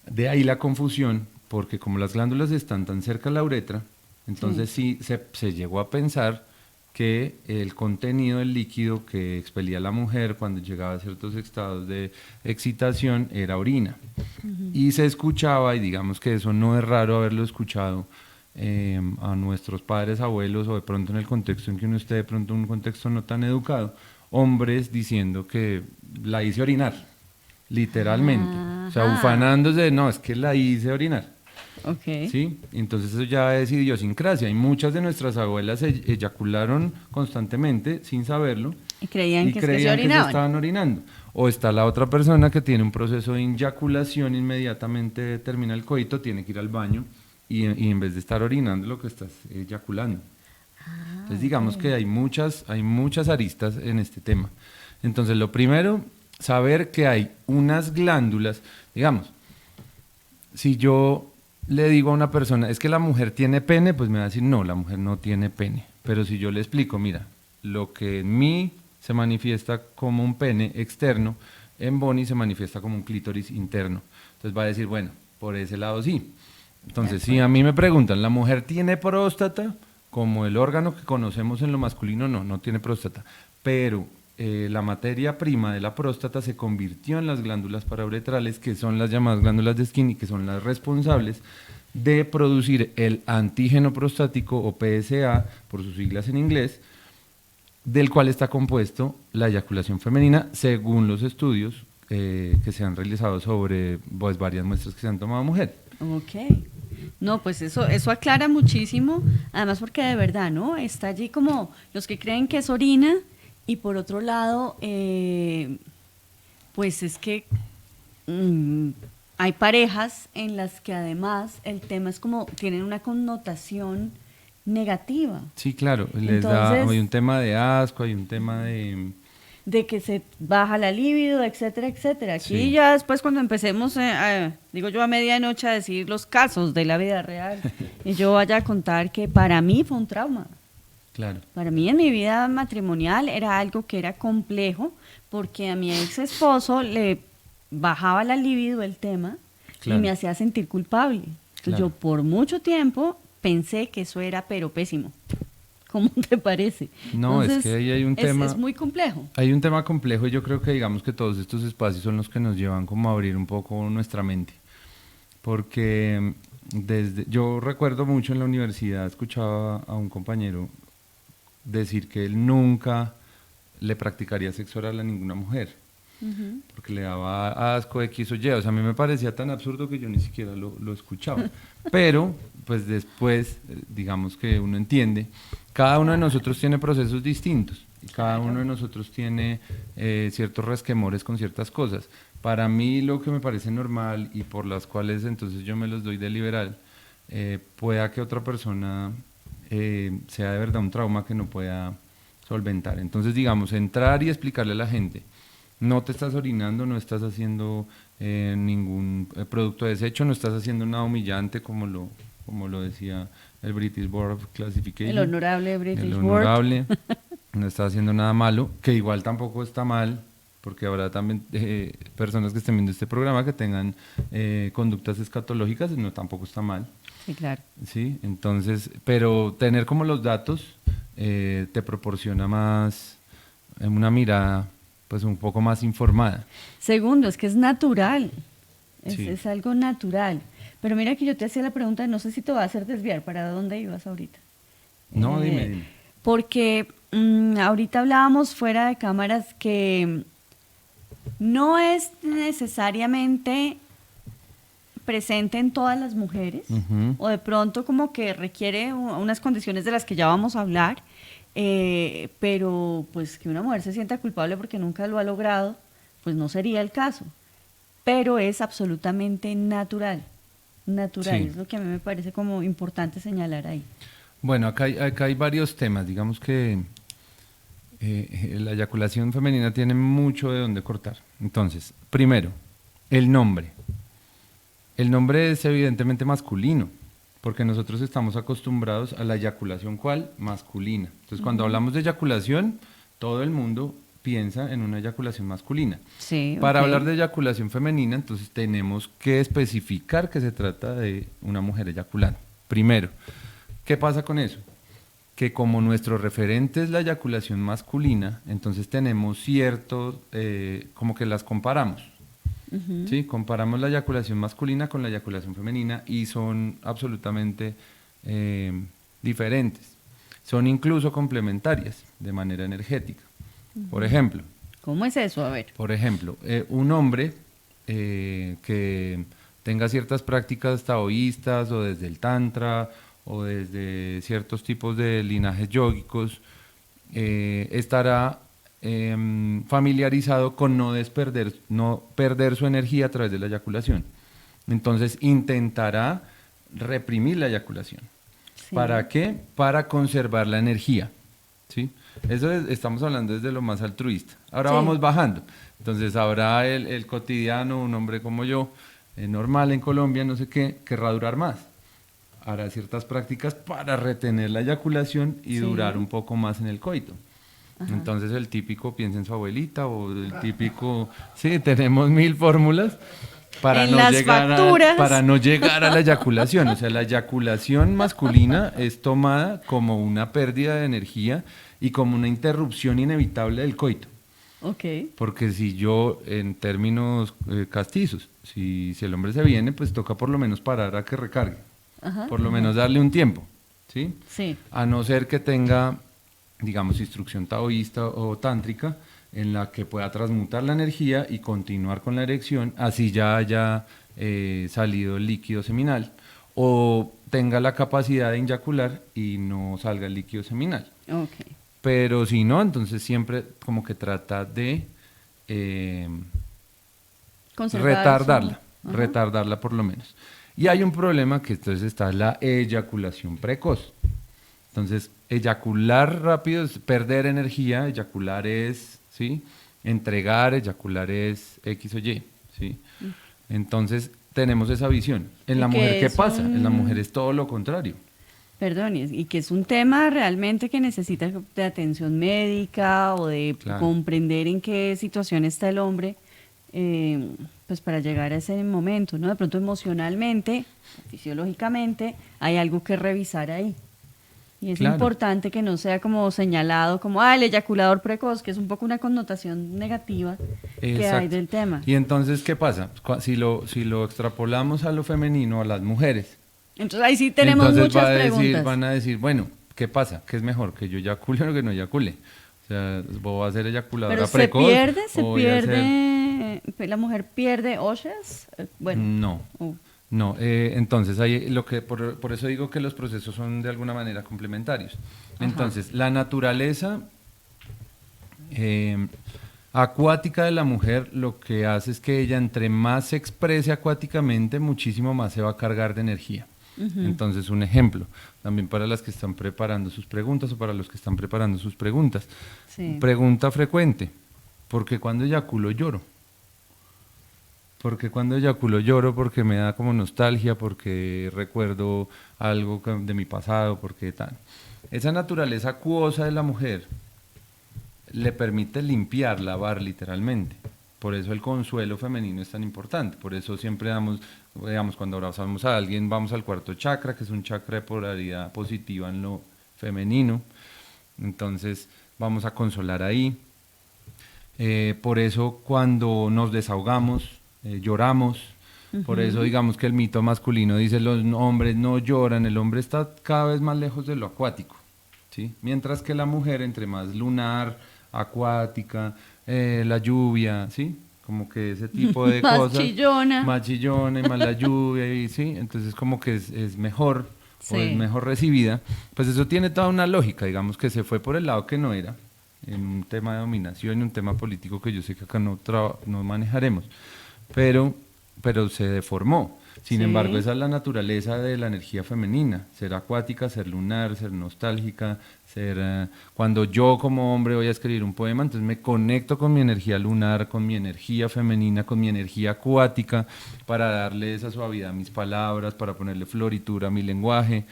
De ahí la confusión, porque como las glándulas están tan cerca a la uretra, entonces sí se llegó a pensar que el contenido del líquido que expelía la mujer cuando llegaba a ciertos estados de excitación era orina. Y se escuchaba, y digamos que eso no es raro haberlo escuchado a nuestros padres, abuelos, o de pronto en el contexto en que uno esté, de pronto en un contexto no tan educado, hombres diciendo que la hice orinar, literalmente. O sea, ufanándose, no, es que la hice orinar. Okay. ¿Sí? Entonces eso ya es idiosincrasia, y muchas de nuestras abuelas eyacularon constantemente sin saberlo y creían que se estaban orinando. O está la otra persona que tiene un proceso de eyaculación, inmediatamente termina el coito, tiene que ir al baño y en vez de estar orinando lo que estás eyaculando. Entonces digamos que hay muchas aristas en este tema. Entonces lo primero, saber que hay unas glándulas, digamos, si yo le digo a una persona, es que la mujer tiene pene, pues me va a decir, no, la mujer no tiene pene. Pero si yo le explico, mira, lo que en mí se manifiesta como un pene externo, en Bonnie se manifiesta como un clítoris interno. Entonces va a decir, bueno, por ese lado sí. Entonces, si a mí me preguntan, ¿la mujer tiene próstata? Como el órgano que conocemos en lo masculino, no tiene próstata. Pero la materia prima de la próstata se convirtió en las glándulas parauretrales, que son las llamadas glándulas de Skinny, que son las responsables de producir el antígeno prostático o PSA, por sus siglas en inglés, del cual está compuesto la eyaculación femenina, según los estudios que se han realizado sobre pues, varias muestras que se han tomado mujeres. Ok. No, pues eso aclara muchísimo, además porque de verdad, ¿no? Está allí como los que creen que es orina y por otro lado, pues es que hay parejas en las que además el tema es como, tienen una connotación negativa. Sí, claro, Entonces, hay un tema de asco, hay un tema de que se baja la libido, etcétera, etcétera. Aquí Sí. ya después cuando empecemos, digo yo a medianoche a decir los casos de la vida real, y yo vaya a contar que para mí fue un trauma. Claro. Para mí en mi vida matrimonial era algo que era complejo porque a mi ex esposo le bajaba la libido el tema Claro. y me hacía sentir culpable. Entonces Claro. yo por mucho tiempo pensé que eso era pero pésimo. ¿Cómo te parece? No, es que ahí hay un tema. Es muy complejo. Hay un tema complejo y yo creo que digamos que todos estos espacios son los que nos llevan como a abrir un poco nuestra mente. Porque yo recuerdo mucho en la universidad, escuchaba a un compañero decir que él nunca le practicaría sexo oral a ninguna mujer, porque le daba asco X o Y. O sea, a mí me parecía tan absurdo que yo ni siquiera lo escuchaba. Pero, pues después, digamos que uno entiende, cada uno de nosotros tiene procesos distintos y cada uno de nosotros tiene ciertos resquemores con ciertas cosas. Para mí lo que me parece normal y por las cuales entonces yo me los doy de liberal, pueda que otra persona sea de verdad un trauma que no pueda solventar. Entonces, digamos, entrar y explicarle a la gente, no te estás orinando, no estás haciendo ningún producto de desecho, no estás haciendo nada humillante como lo decía el British Board of Classification. El honorable British El Board. honorable, no estás haciendo nada malo, que igual tampoco está mal, porque habrá también personas que estén viendo este programa que tengan conductas escatológicas, no, tampoco está mal. Sí, claro. Sí, entonces, pero tener como los datos te proporciona más una mirada pues un poco más informada. Segundo, es que es natural. Sí. Es algo natural. Pero mira que yo te hacía la pregunta, no sé si te va a hacer desviar, ¿para dónde ibas ahorita? No, dime. Porque ahorita hablábamos fuera de cámaras que no es necesariamente presente en todas las mujeres, Ujú. o de pronto como que requiere unas condiciones de las que ya vamos a hablar, pero pues que una mujer se sienta culpable porque nunca lo ha logrado, pues no sería el caso. Pero es absolutamente natural, natural, Sí. es lo que a mí me parece como importante señalar ahí. Bueno, acá hay varios temas. Digamos que la eyaculación femenina tiene mucho de dónde cortar. Entonces, primero, el nombre. El nombre es evidentemente masculino, porque nosotros estamos acostumbrados a la eyaculación, ¿cuál? Masculina. Entonces, cuando hablamos de eyaculación, todo el mundo piensa en una eyaculación masculina. Sí, Para ok. hablar de eyaculación femenina, entonces tenemos que especificar que se trata de una mujer eyaculando. Primero, ¿qué pasa con eso? Que como nuestro referente es la eyaculación masculina, entonces tenemos ciertos, como que las comparamos. ¿Sí? Comparamos la eyaculación masculina con la eyaculación femenina y son absolutamente diferentes. Son incluso complementarias de manera energética. Por ejemplo, ¿Cómo es eso? A ver. Un hombre que tenga ciertas prácticas taoístas o desde el tantra o desde ciertos tipos de linajes yógicos estará familiarizado con no perder su energía a través de la eyaculación. Entonces intentará reprimir la eyaculación. Sí. ¿Para qué? Para conservar la energía. ¿Sí? Estamos hablando desde lo más altruista. Ahora Sí. vamos bajando. Entonces habrá el cotidiano, un hombre como yo, normal en Colombia, no sé qué, querrá durar más. Hará ciertas prácticas para retener la eyaculación y Sí. durar un poco más en el coito. Ajá. Entonces el típico piensa en su abuelita o el típico, sí, tenemos 1000 fórmulas para En no las llegar facturas. para no llegar a la eyaculación. O sea, la eyaculación masculina es tomada como una pérdida de energía y como una interrupción inevitable del coito. Ok. Porque si yo, en términos castizos, si el hombre se viene, pues toca por lo menos parar a que recargue, Ajá. por lo menos darle un tiempo, ¿sí? Sí. A no ser que tenga, digamos, instrucción taoísta o tántrica, en la que pueda transmutar la energía y continuar con la erección, así ya haya salido el líquido seminal, o tenga la capacidad de eyacular y no salga el líquido seminal. Ok. Pero si no, entonces siempre como que trata de eh, Conservar retardarla, su... Ajá. retardarla por lo menos. Y hay un problema que entonces está la eyaculación precoz. Entonces, eyacular rápido es perder energía, eyacular es, ¿sí? Entregar, eyacular es X o Y, ¿sí? Entonces, tenemos esa visión. En Y la mujer, que ¿qué es pasa? En la mujer un... es todo lo contrario. Perdón, y que es un tema realmente que necesita de atención médica o de Claro. comprender en qué situación está el hombre, pues para llegar a ese momento, ¿no? De pronto emocionalmente, fisiológicamente, hay algo que revisar ahí. Y es Claro. importante que no sea como señalado como, el eyaculador precoz, que es un poco una connotación negativa que hay Exacto. del tema. Y entonces, ¿qué pasa? Si lo extrapolamos a lo femenino, a las mujeres, Entonces ahí sí tenemos entonces muchas preguntas. van a decir, bueno, ¿qué pasa? ¿Qué es mejor? ¿Que yo eyacule o que no eyacule? O sea, ¿voy a ser eyaculadora Pero precoz? se ¿O voy a ser...? la mujer pierde ochas, bueno, No, oh, no. Entonces, ahí por eso digo que los procesos son de alguna manera complementarios. Ajá. Entonces, la naturaleza acuática de la mujer lo que hace es que ella entre más se exprese acuáticamente, muchísimo más se va a cargar de energía. Entonces, un ejemplo, también para las que están preparando sus preguntas o para los que están preparando sus preguntas. sí. Pregunta frecuente, ¿por qué cuando eyaculo lloro? Porque cuando eyaculo lloro, porque me da como nostalgia, porque recuerdo algo de mi pasado, porque tal. Esa naturaleza acuosa de la mujer le permite limpiar, lavar literalmente. Por eso el consuelo femenino es tan importante. Por eso siempre damos, digamos, cuando abrazamos a alguien, vamos al cuarto chakra, que es un chakra de polaridad positiva en lo femenino. Entonces vamos a consolar ahí. Por eso cuando nos desahogamos, lloramos. Por eso digamos que el mito masculino dice los hombres no lloran, el hombre está cada vez más lejos de lo acuático, ¿sí? Mientras que la mujer entre más lunar, acuática, la lluvia, ¿sí? Como que ese tipo de Más cosas. chillona. Más chillona y más la lluvia, y sí, entonces como que es mejor o es Sí. mejor recibida. Pues eso tiene toda una lógica, digamos que se fue por el lado que no era, en un tema de dominación y un tema político que yo sé que acá no manejaremos, pero se deformó. Sin Sí. embargo, esa es la naturaleza de la energía femenina, ser acuática, ser lunar, ser nostálgica, cuando yo como hombre voy a escribir un poema, entonces me conecto con mi energía lunar, con mi energía femenina, con mi energía acuática, para darle esa suavidad a mis palabras, para ponerle floritura a mi lenguaje.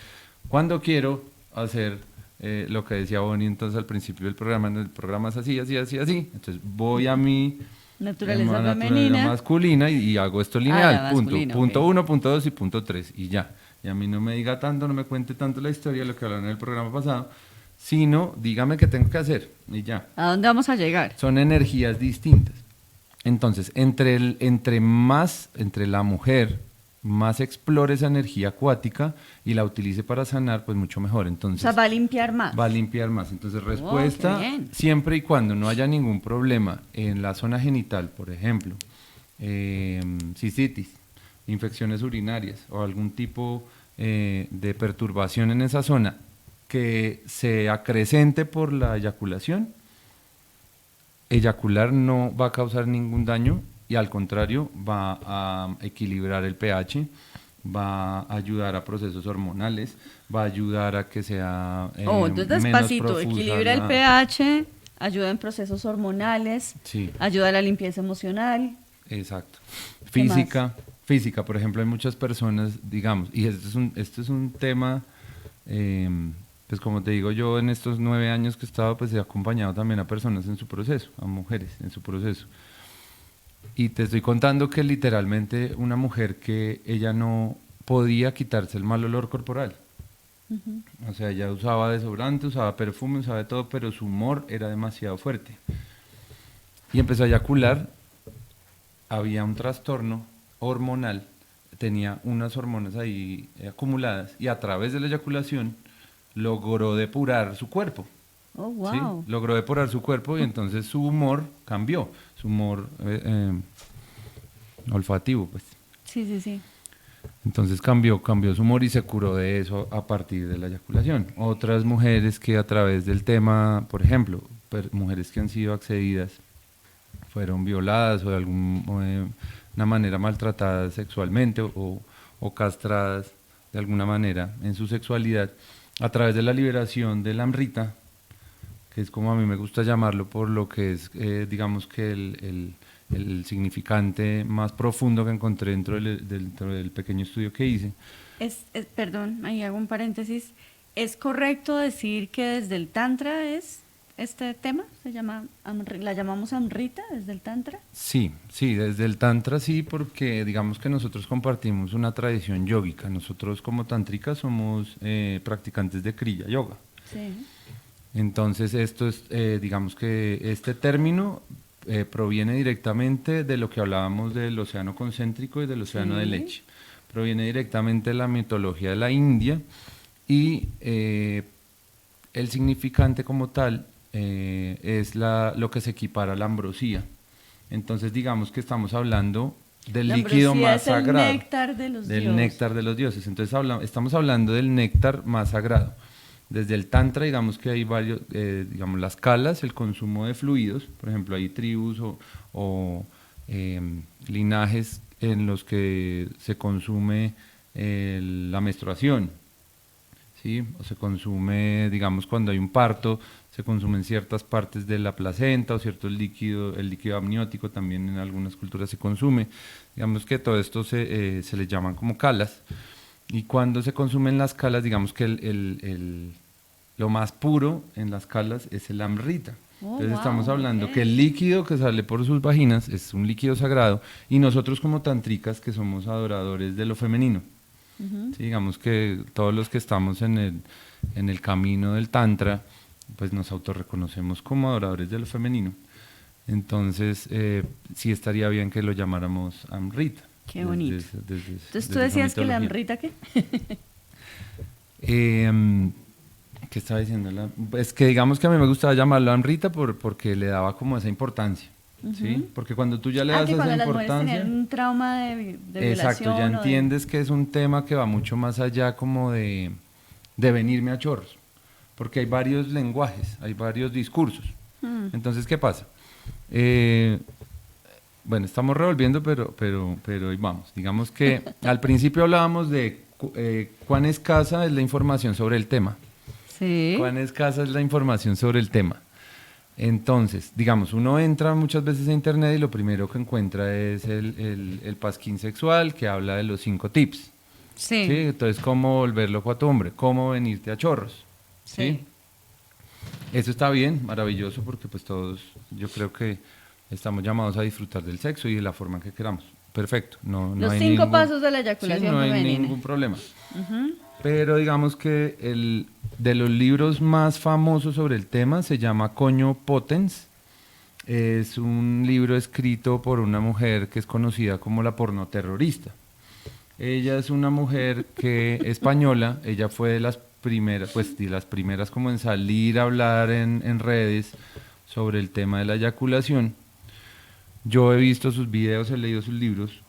Cuando quiero hacer lo que decía Bonnie entonces al principio del programa, el programa es así, así, así, así, entonces voy a mi Naturaleza naturaleza femenina. masculina y hago esto lineal, la punto, masculina, punto ok. 1, punto 2 y punto 3 y ya. Y a mí no me diga tanto, no me cuente tanto la historia, lo que hablaron en el programa pasado, sino dígame qué tengo que hacer y ya. ¿A dónde vamos a llegar? Son energías distintas. Entonces, entre la mujer más explore esa energía acuática y la utilice para sanar, pues mucho mejor. O Entonces, sea, va a limpiar más. va a limpiar más. Entonces, qué respuesta, bien. siempre y cuando no haya ningún problema en la zona genital, por ejemplo, cistitis, infecciones urinarias o algún tipo de perturbación en esa zona que se acrecente por la eyaculación, eyacular no va a causar ningún daño y al contrario va a equilibrar el pH, va a ayudar a procesos hormonales, va a ayudar a que sea Entonces menos despacito, profusa equilibra el pH, ayuda en procesos hormonales, Sí, ayuda a la limpieza emocional. exacto. ¿Qué Física, por ejemplo, hay muchas personas, digamos, y esto es un tema, pues como te digo yo, en estos 9 años que he estado, pues he acompañado también a personas en su proceso, a mujeres en su proceso. Y te estoy contando que literalmente una mujer que ella no podía quitarse el mal olor corporal. O sea, ella usaba desodorante, usaba perfume, usaba de todo, pero su humor era demasiado fuerte. y empezó a eyacular, había un trastorno hormonal, tenía unas hormonas ahí acumuladas y a través de la eyaculación logró depurar su cuerpo. Oh, ¿Sí? wow. Logró depurar su cuerpo y entonces su humor cambió, su humor olfativo, pues. Sí, sí, sí. Entonces cambió su humor y se curó de eso a partir de la eyaculación. Otras mujeres que a través del tema, por ejemplo, mujeres que han sido accedidas, fueron violadas o de alguna manera maltratadas sexualmente o castradas de alguna manera en su sexualidad, a través de la liberación de la amrita, que es como a mí me gusta llamarlo por lo que es, digamos que el significante más profundo que encontré dentro del pequeño estudio que hice. Perdón, ahí hago un paréntesis. ¿Es correcto decir que desde el Tantra es este tema? ¿La llamamos Amrita desde el Tantra? Sí, desde el Tantra sí, porque digamos que nosotros compartimos una tradición yógica. Nosotros como tantricas somos practicantes de Kriya Yoga. Sí. Entonces esto es, digamos que este término proviene directamente de lo que hablábamos del océano concéntrico y del océano de leche. Proviene directamente de la mitología de la India y el significante como tal es lo que se equipara a la ambrosía. Entonces digamos que estamos hablando del líquido más sagrado. El néctar de los dioses. Del néctar de los dioses. Entonces estamos hablando del néctar más sagrado. Desde el Tantra, digamos que hay varios, digamos, las kalas, el consumo de fluidos, por ejemplo, hay tribus o linajes en los que se consume la menstruación, ¿sí? O se consume, digamos, cuando hay un parto, se consumen ciertas partes de la placenta o cierto líquido, el líquido amniótico también en algunas culturas se consume. Digamos que todo esto se le llaman como kalas. Y cuando se consumen las kalas, digamos que lo más puro en las kalas es el amrita. Entonces estamos hablando que el líquido que sale por sus vaginas es un líquido sagrado y nosotros como tantricas que somos adoradores de lo femenino. Sí, digamos que todos los que estamos en el camino del tantra, pues nos autorreconocemos como adoradores de lo femenino. Entonces sí estaría bien que lo llamáramos amrita. Qué bonito. Entonces tú decías que la amrita, ¿qué? ¿Qué estaba diciendo? Es que digamos que a mí me gustaba llamarlo amrita porque le daba como esa importancia, ¿sí? Porque cuando tú ya le das esa importancia... Tenían un trauma de violación. Exacto, ya entiendes que es un tema que va mucho más allá como de venirme a chorros, porque hay varios lenguajes, hay varios discursos. Entonces, ¿qué pasa? Bueno, estamos revolviendo, pero ahí vamos. Digamos que al principio hablábamos de cuán escasa es la información sobre el tema. Sí. Cuán escasa es la información sobre el tema. Entonces, digamos, uno entra muchas veces a internet y lo primero que encuentra es el pasquín sexual que habla de los 5 tips. Sí. ¿Sí? Entonces, cómo volver loco a tu hombre, cómo venirte a chorros. ¿Sí? Eso está bien, maravilloso, porque pues todos, yo creo que estamos llamados a disfrutar del sexo y de la forma que queramos. Perfecto. Los 5 pasos de la eyaculación femenina. No hay ningún problema. Pero digamos que de los libros más famosos sobre el tema se llama Coño Potens. Es un libro escrito por una mujer que es conocida como la pornoterrorista. Ella es una mujer española, ella fue de las primeras, pues de las primeras como en salir a hablar en redes sobre el tema de la eyaculación. Yo he visto sus videos, he leído sus libros.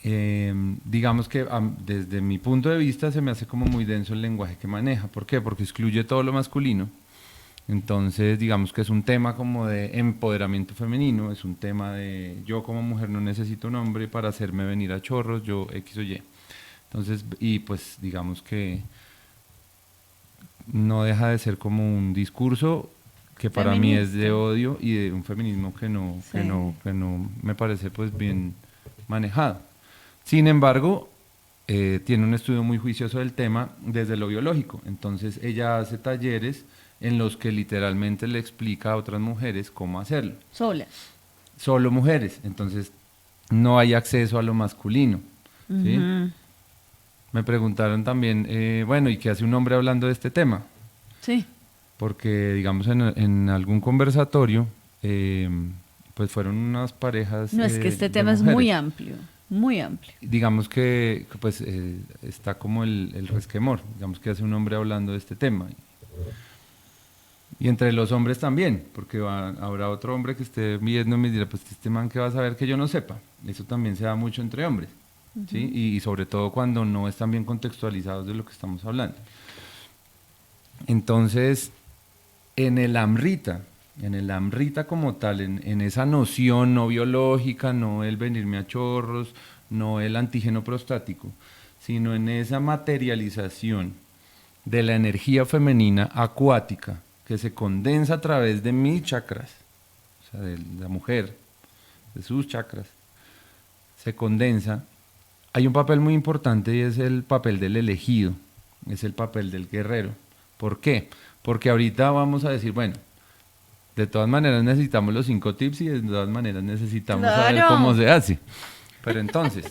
Digamos que desde mi punto de vista se me hace como muy denso el lenguaje que maneja. ¿Por qué? Porque excluye todo lo masculino. Entonces, digamos que es un tema como de empoderamiento femenino, es un tema de yo como mujer no necesito un hombre para hacerme venir a chorros, yo X o Y. Entonces, y pues digamos que no deja de ser como un discurso que para mí es de odio y de un feminismo que no me parece pues bien manejado. Sin embargo, tiene un estudio muy juicioso del tema desde lo biológico. Entonces ella hace talleres en los que literalmente le explica a otras mujeres cómo hacerlo. Solas. Solo mujeres. Entonces no hay acceso a lo masculino. ¿Sí? Me preguntaron también, bueno, ¿y qué hace un hombre hablando de este tema? Sí. Porque, digamos, en algún conversatorio pues fueron unas parejas. No, es que este de tema es mujeres. muy amplio, muy amplio. Digamos que, pues está como el resquemor, digamos que hace un hombre hablando de este tema. Y entre los hombres también, porque habrá otro hombre que esté viendo y me dirá, pues este man que va a saber que yo no sepa. Eso también se da mucho entre hombres, ¿sí? Y sobre todo cuando no están bien contextualizados de lo que estamos hablando. Entonces, en el Amrita como tal, en esa noción no biológica, no el venirme a chorros, no el antígeno prostático, sino en esa materialización de la energía femenina acuática que se condensa a través de mis chakras, o sea, de la mujer, de sus chakras, se condensa. Hay un papel muy importante y es el papel del elegido, es el papel del guerrero. ¿Por qué? Porque ahorita vamos a decir, bueno, de todas maneras necesitamos los 5 tips y de todas maneras necesitamos saber cómo se hace. Pero entonces,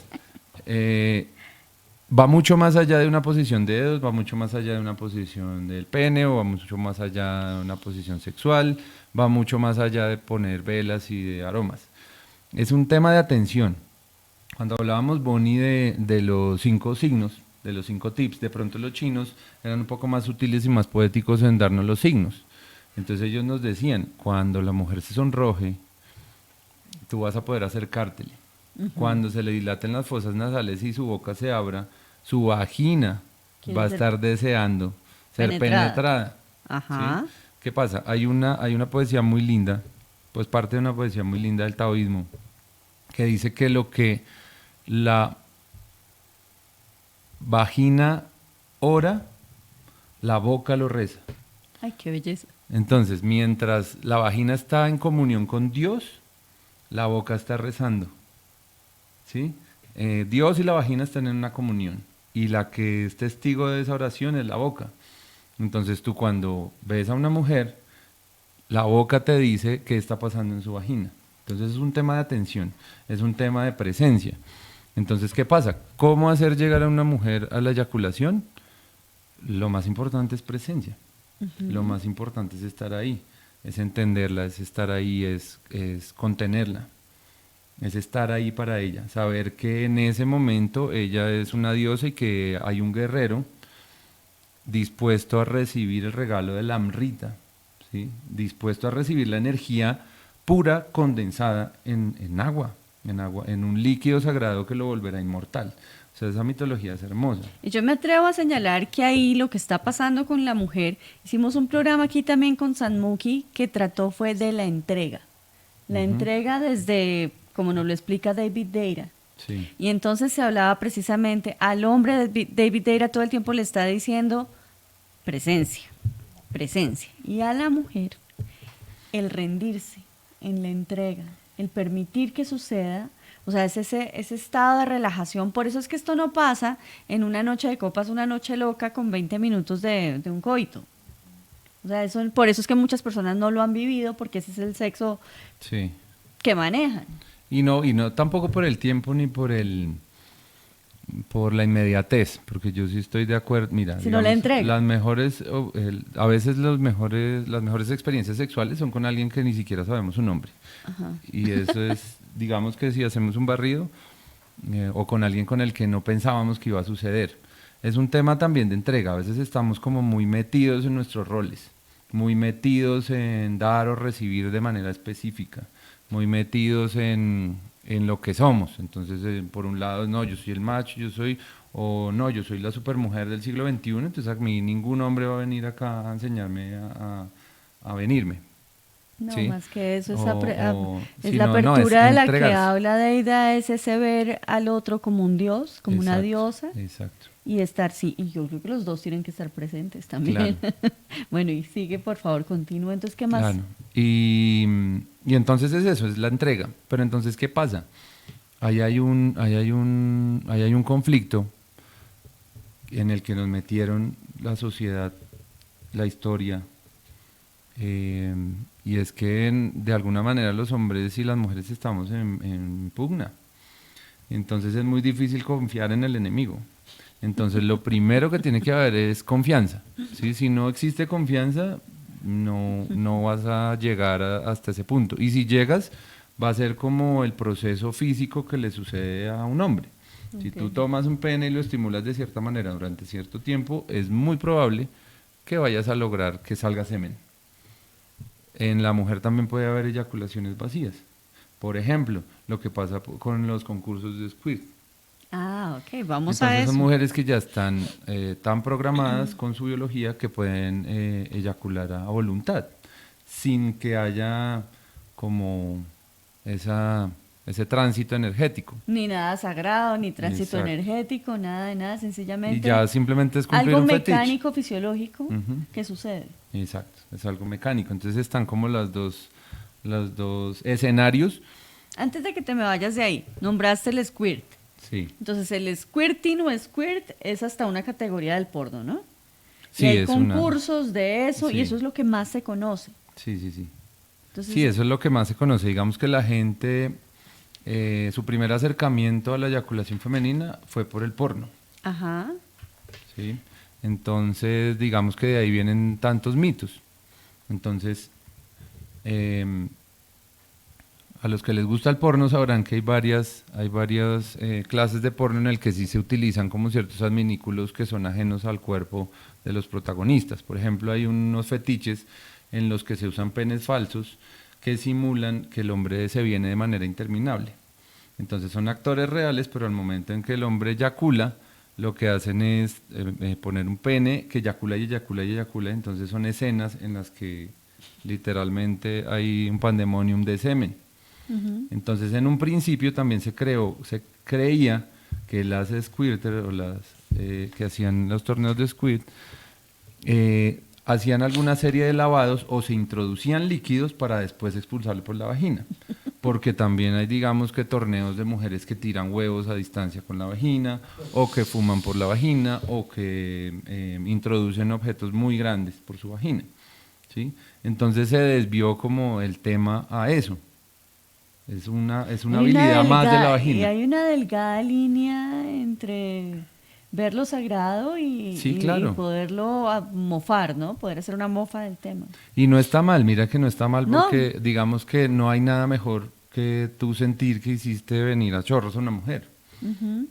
va mucho más allá de una posición de dedos, va mucho más allá de una posición del pene, o va mucho más allá de una posición sexual, va mucho más allá de poner velas y de aromas. Es un tema de atención. Cuando hablábamos, Bonnie, de los 5 signos, de los 5 tips, de pronto los chinos eran un poco más sutiles y más poéticos en darnos los signos. Entonces ellos nos decían, cuando la mujer se sonroje, tú vas a poder acercártele. Cuando se le dilaten las fosas nasales y su boca se abra, su vagina va a estar deseando ser penetrada. Ajá. ¿Sí? ¿Qué pasa? Hay una poesía muy linda, pues parte de una poesía muy linda del taoísmo, que dice que lo que la vagina ora, la boca lo reza. Ay, qué belleza. Entonces, mientras la vagina está en comunión con Dios, la boca está rezando. ¿Sí? Dios y la vagina están en una comunión y la que es testigo de esa oración es la boca. Entonces tú cuando ves a una mujer, la boca te dice qué está pasando en su vagina. Entonces es un tema de atención, es un tema de presencia. Entonces, ¿qué pasa? ¿Cómo hacer llegar a una mujer a la eyaculación? Lo más importante es presencia. Lo más importante es estar ahí, es entenderla, es estar ahí, es contenerla. Es estar ahí para ella, saber que en ese momento ella es una diosa y que hay un guerrero dispuesto a recibir el regalo de la Amrita, ¿sí? Dispuesto a recibir la energía pura condensada en agua, en un líquido sagrado que lo volverá inmortal. O sea, esa mitología es hermosa. Y yo me atrevo a señalar que ahí lo que está pasando con la mujer, hicimos un programa aquí también con Sanmuki que trató fue de la entrega. La entrega desde, como nos lo explica David Deida. Sí. Y entonces se hablaba precisamente al hombre, David Deida todo el tiempo le está diciendo presencia, presencia. Y a la mujer, el rendirse en la entrega, el permitir que suceda, o sea, es ese estado de relajación. Por eso es que esto no pasa en una noche de copas, una noche loca con 20 minutos de un coito. O sea, por eso es que muchas personas no lo han vivido, porque ese es el sexo Sí. que manejan. Y no tampoco por el tiempo ni por la inmediatez, porque yo sí estoy de acuerdo, mira, Si no la entrega. las mejores, a veces las mejores experiencias sexuales son con alguien que ni siquiera sabemos su nombre. Ajá. Y eso es, digamos que si hacemos un barrido, o con alguien con el que no pensábamos que iba a suceder. Es un tema también de entrega, a veces estamos como muy metidos en nuestros roles, muy metidos en dar o recibir de manera específica, muy metidos en lo que somos. Entonces, por un lado, no, yo soy el macho, yo soy la supermujer del siglo XXI, entonces a mí ningún hombre va a venir acá a enseñarme a venirme. No, ¿sí? más que eso, es Sí, la no, apertura es de la entregarse. que habla Deida, es ese ver al otro como un dios, como una Exacto, diosa, Exacto. y estar, sí, y yo creo que los dos tienen que estar presentes también. Claro. Bueno, y sigue, por favor, continúa. Entonces, ¿qué más? Claro. Y entonces es eso, es la entrega. Pero entonces, ¿qué pasa? Ahí hay un conflicto en el que nos metieron la sociedad, la historia, y es que de alguna manera los hombres y las mujeres estamos en pugna. Entonces es muy difícil confiar en el enemigo. Entonces lo primero que tiene que haber es confianza, ¿sí? Si no existe confianza, no vas a llegar hasta ese punto. Y si llegas, va a ser como el proceso físico que le sucede a un hombre. Si tú tomas un pene y lo estimulas de cierta manera durante cierto tiempo, es muy probable que vayas a lograr que salga semen. En la mujer también puede haber eyaculaciones vacías. Por ejemplo, lo que pasa con los concursos de squirt. Ah, ok, vamos Entonces a eso. son mujeres que ya están tan programadas con su biología que pueden eyacular a voluntad, sin que haya como ese tránsito energético. Ni nada sagrado, ni tránsito Exacto. energético, nada de nada, Y sencillamente ya simplemente es cumplir algo un fetiche. mecánico, fisiológico, Ujú. que sucede. Exacto, es algo mecánico. Entonces están como los dos escenarios. Antes de que te me vayas de ahí, nombraste el squirt. Sí, Entonces, el squirting o squirt es hasta una categoría del porno, ¿no? sí, y hay es concursos de eso, Sí. y eso es lo que más se conoce. sí. Entonces, Sí, eso es lo que más se conoce. Digamos que la gente, su primer acercamiento a la eyaculación femenina fue por el porno, ajá, ¿sí? Entonces, digamos que de ahí vienen tantos mitos. Entonces, a los que les gusta el porno sabrán que hay varias clases de porno en el que sí se utilizan como ciertos adminículos que son ajenos al cuerpo de los protagonistas. Por ejemplo, hay unos fetiches en los que se usan penes falsos que simulan que el hombre se viene de manera interminable. Entonces son actores reales, pero al momento en que el hombre eyacula, lo que hacen es poner un pene que eyacula y eyacula y eyacula. Entonces son escenas en las que literalmente hay un pandemonium de semen. Entonces en un principio también se creía que las squirters o las que hacían los torneos de squirt hacían alguna serie de lavados o se introducían líquidos para después expulsarlo por la vagina. Porque también hay, digamos, que torneos de mujeres que tiran huevos a distancia con la vagina, o que fuman por la vagina, o que introducen objetos muy grandes por su vagina, ¿sí? Entonces se desvió como el tema a eso. Es una Hay habilidad más de la Y vagina. hay una delgada línea entre ver lo sagrado Sí, y claro. poderlo mofar, ¿no? Poder hacer una mofa del tema. Y no está mal, mira que no está mal No. porque digamos que no hay nada mejor que tú sentir que hiciste venir a chorros a una mujer.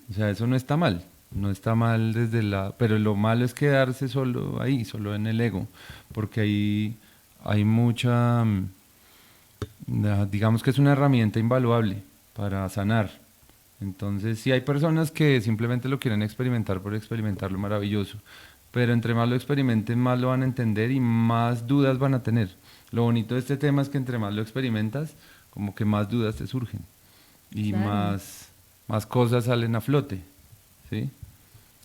O sea, eso no está mal, no está mal pero lo malo es quedarse solo ahí, solo en el ego, porque ahí hay mucha, digamos que es una herramienta invaluable para sanar. Entonces, sí hay personas que simplemente lo quieren experimentar por experimentarlo maravilloso, pero entre más lo experimenten, más lo van a entender y más dudas van a tener. Lo bonito de este tema es que entre más lo experimentas, como que más dudas te surgen y Claro. más cosas salen a flote, ¿sí?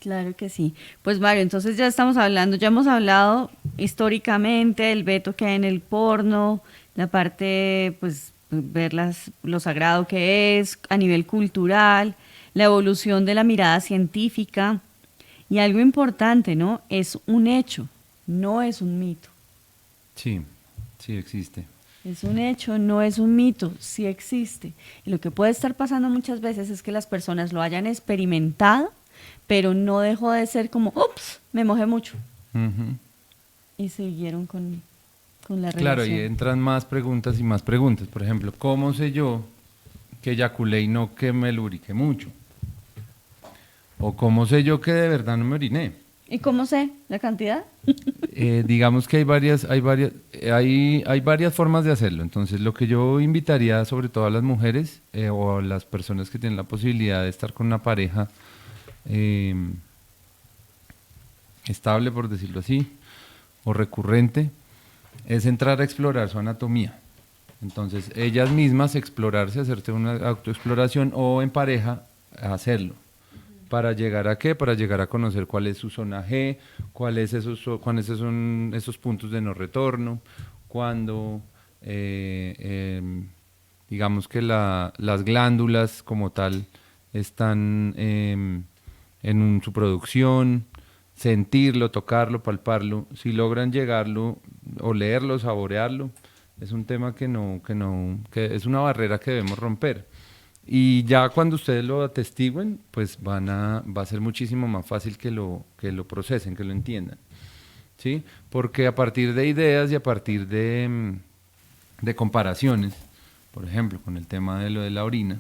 Claro que sí. Pues Mario, entonces ya hemos hablado históricamente del veto que hay en el porno, la parte, pues, ver lo sagrado que es a nivel cultural, la evolución de la mirada científica y algo importante, ¿no? Es un hecho, no es un mito. Sí, sí existe. Es un hecho, no es un mito, sí existe. Y lo que puede estar pasando muchas veces es que las personas lo hayan experimentado, pero no dejó de ser como, ups, me mojé mucho. Ujú. Y siguieron con la Claro, y relación. entran más preguntas y más preguntas. Por ejemplo, ¿cómo sé yo que eyaculé y no que me lubriqué mucho? ¿O cómo sé yo que de verdad no me oriné? ¿Y cómo sé la cantidad? Digamos que hay varias formas de hacerlo. Entonces, lo que yo invitaría sobre todo a las mujeres o a las personas que tienen la posibilidad de estar con una pareja eh, estable, por decirlo así, o recurrente, es entrar a explorar su anatomía. Entonces, ellas mismas explorarse, hacerse una autoexploración o en pareja hacerlo. ¿Para llegar a qué? Para llegar a conocer cuál es su zona G, cuáles son esos puntos de no retorno, cuando digamos que las glándulas como tal están su producción, sentirlo, tocarlo, palparlo, si logran llegarlo, olerlo, saborearlo, es un tema que es una barrera que debemos romper. Y ya cuando ustedes lo atestiguen, pues va a ser muchísimo más fácil que lo procesen, que lo entiendan, ¿sí? Porque a partir de ideas y a partir de comparaciones, por ejemplo, con el tema de lo de la orina,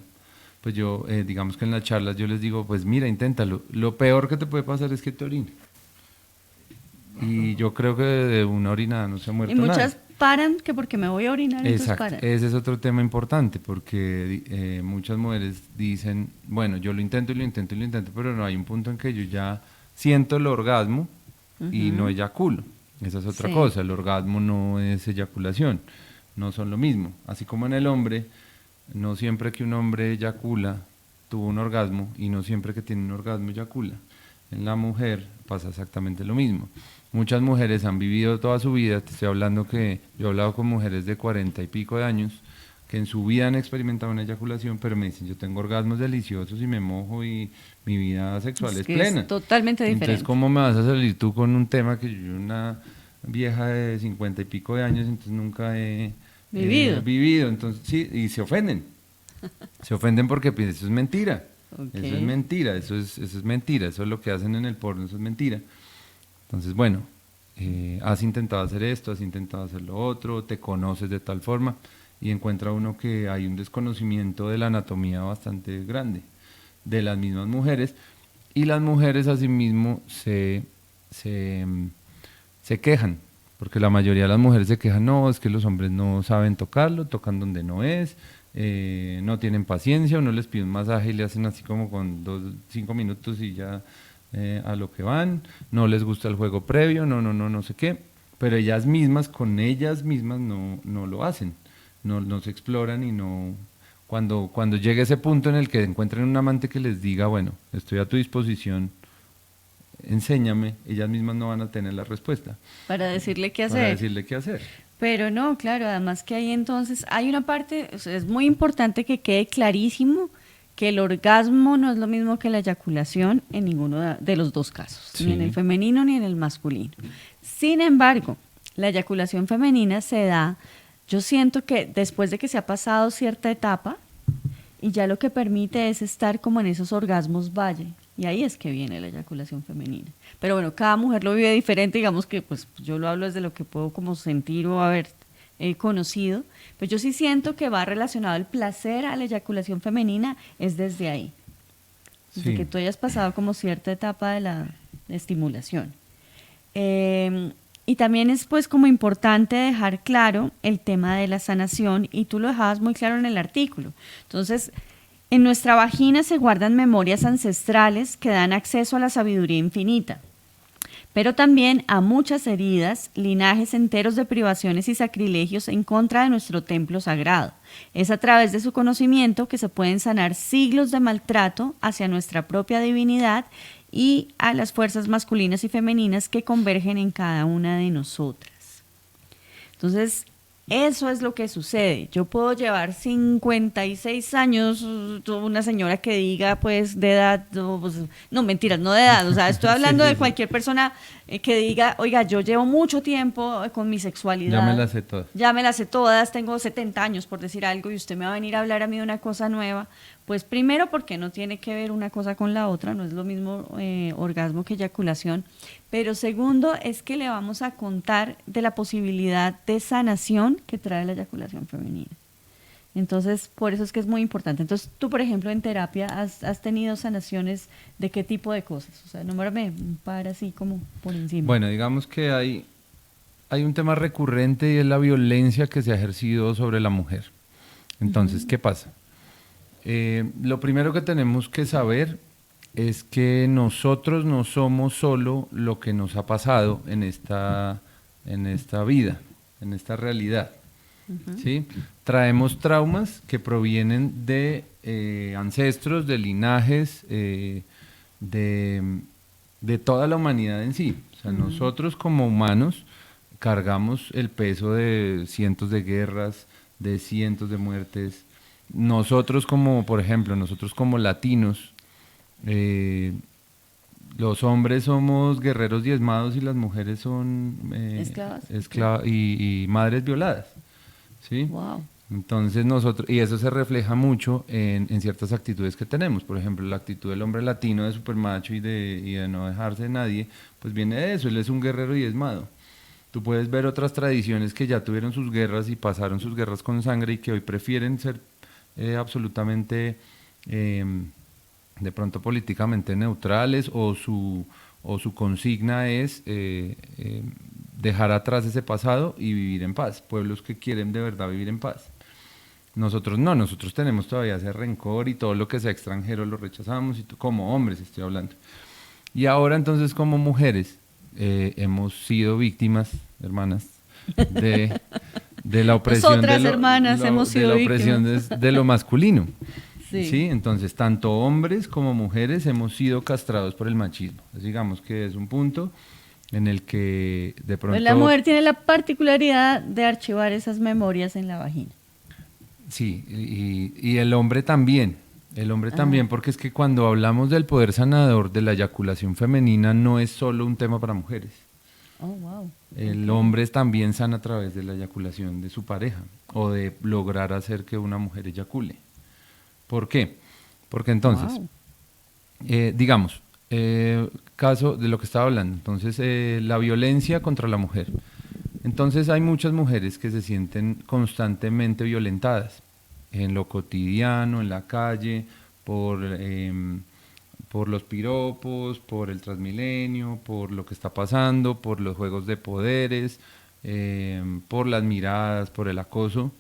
pues yo, digamos que en las charlas yo les digo, pues mira, inténtalo. Lo peor que te puede pasar es que te orines. Y yo creo que de una orinada no se ha muerto Y muchas nadie. paran que porque me voy a orinar, entonces Exacto, paran. ese es otro tema importante, porque muchas mujeres dicen, bueno, yo lo intento y lo intento y lo intento, pero no hay un punto en que yo ya siento el orgasmo y no eyaculo. Esa es otra Sí. cosa, el orgasmo no es eyaculación, no son lo mismo. Así como en el hombre, no siempre que un hombre eyacula tuvo un orgasmo y no siempre que tiene un orgasmo eyacula. En la mujer pasa exactamente lo mismo. Muchas mujeres han vivido toda su vida, te estoy hablando que yo he hablado con mujeres de 40 y pico de años que en su vida han experimentado una eyaculación, pero me dicen, yo tengo orgasmos deliciosos y me mojo y mi vida sexual es Que plena. es totalmente Entonces, diferente. ¿cómo me vas a salir tú con un tema que yo, una vieja de 50 y pico de años, entonces nunca he vivido? Entonces, sí, y se ofenden. Se ofenden porque pues, eso es mentira. Ok. Eso es mentira, eso es mentira, eso es lo que hacen en el porno, eso es mentira. Entonces, bueno, has intentado hacer esto, has intentado hacer lo otro, te conoces de tal forma y encuentra uno que hay un desconocimiento de la anatomía bastante grande de las mismas mujeres y las mujeres asimismo se quejan, porque la mayoría de las mujeres se quejan, no, es que los hombres no saben tocarlo, tocan donde no es, no tienen paciencia, uno les pide un masaje y le hacen así como con 5 minutos y ya a lo que van, no les gusta el juego previo, no sé qué, pero ellas mismas, con ellas mismas no lo hacen, no se exploran y no... Cuando llegue ese punto en el que encuentren un amante que les diga, bueno, estoy a tu disposición, enséñame, ellas mismas no van a tener la respuesta Para decirle qué para hacer. decirle qué hacer. Pero no, claro, además que ahí entonces hay una parte, o sea, es muy importante que quede clarísimo que el orgasmo no es lo mismo que la eyaculación en ninguno de los dos casos, ni en Sí. el femenino ni en el masculino. Sin embargo, la eyaculación femenina se da, yo siento que después de que se ha pasado cierta etapa y ya lo que permite es estar como en esos orgasmos valle. Y ahí es que viene la eyaculación femenina. Pero bueno, cada mujer lo vive diferente, digamos que pues yo lo hablo desde lo que puedo como sentir o haber conocido. Pues yo sí siento que va relacionado el placer a la eyaculación femenina, es desde ahí. Desde Sí. que tú hayas pasado como cierta etapa de la estimulación. Y también es pues como importante dejar claro el tema de la sanación y tú lo dejabas muy claro en el artículo. Entonces, en nuestra vagina se guardan memorias ancestrales que dan acceso a la sabiduría infinita, pero también a muchas heridas, linajes enteros de privaciones y sacrilegios en contra de nuestro templo sagrado. Es a través de su conocimiento que se pueden sanar siglos de maltrato hacia nuestra propia divinidad y a las fuerzas masculinas y femeninas que convergen en cada una de nosotras. Entonces, eso es lo que sucede. Yo puedo llevar 56 años, una señora que diga, pues, de edad, no, mentiras, no de edad, o sea, estoy hablando de cualquier persona que diga, oiga, yo llevo mucho tiempo con mi sexualidad. Ya me las sé todas. Ya me las sé todas, tengo 70 años, por decir algo, y usted me va a venir a hablar a mí de una cosa nueva. Pues primero porque no tiene que ver una cosa con la otra, no es lo mismo orgasmo que eyaculación, pero segundo es que le vamos a contar de la posibilidad de sanación que trae la eyaculación femenina. Entonces, por eso es que es muy importante. Entonces, tú, por ejemplo, en terapia, ¿has tenido sanaciones de qué tipo de cosas? O sea, nómbrame un par así como por encima. Bueno, digamos que hay un tema recurrente y es la violencia que se ha ejercido sobre la mujer. Entonces, ¿qué pasa? Lo primero que tenemos que saber es que nosotros no somos solo lo que nos ha pasado en esta vida, en esta realidad. ¿Sí? Traemos traumas que provienen de ancestros, de linajes, de toda la humanidad en sí. O sea, nosotros como humanos cargamos el peso de cientos de guerras, de cientos de muertes. Nosotros como, por ejemplo, nosotros como latinos, los hombres somos guerreros diezmados y las mujeres son esclavas y madres violadas. ¿Sí? Wow. Entonces nosotros, y eso se refleja mucho en ciertas actitudes que tenemos. Por ejemplo, la actitud del hombre latino de supermacho y de no dejarse de nadie, pues viene de eso, él es un guerrero diezmado. Tú puedes ver otras tradiciones que ya tuvieron sus guerras y pasaron sus guerras con sangre y que hoy prefieren ser absolutamente, de pronto políticamente neutrales, o su consigna es dejar atrás ese pasado y vivir en paz. Pueblos que quieren de verdad vivir en paz. Nosotros no, nosotros tenemos todavía ese rencor y todo lo que sea extranjero lo rechazamos, y como hombres estoy hablando. Y ahora entonces como mujeres hemos sido víctimas, hermanas, de la opresión, Nosotras, hermanas, hemos sido de la opresión de lo masculino. Sí. ¿Sí? Entonces, tanto hombres como mujeres hemos sido castrados por el machismo. Entonces, digamos que es un punto en el que de pronto... Pues la mujer tiene la particularidad de archivar esas memorias en la vagina. Sí, y el hombre también. El hombre también, porque es que cuando hablamos del poder sanador de la eyaculación femenina, no es solo un tema para mujeres. Oh, wow. El hombre también sana a través de la eyaculación de su pareja, o de lograr hacer que una mujer eyacule. ¿Por qué? Porque entonces, Wow. digamos, caso de lo que estaba hablando, entonces la violencia contra la mujer. Entonces hay muchas mujeres que se sienten constantemente violentadas en lo cotidiano, en la calle, por los piropos, por el Transmilenio, por lo que está pasando, por los juegos de poderes, por las miradas, por el acoso.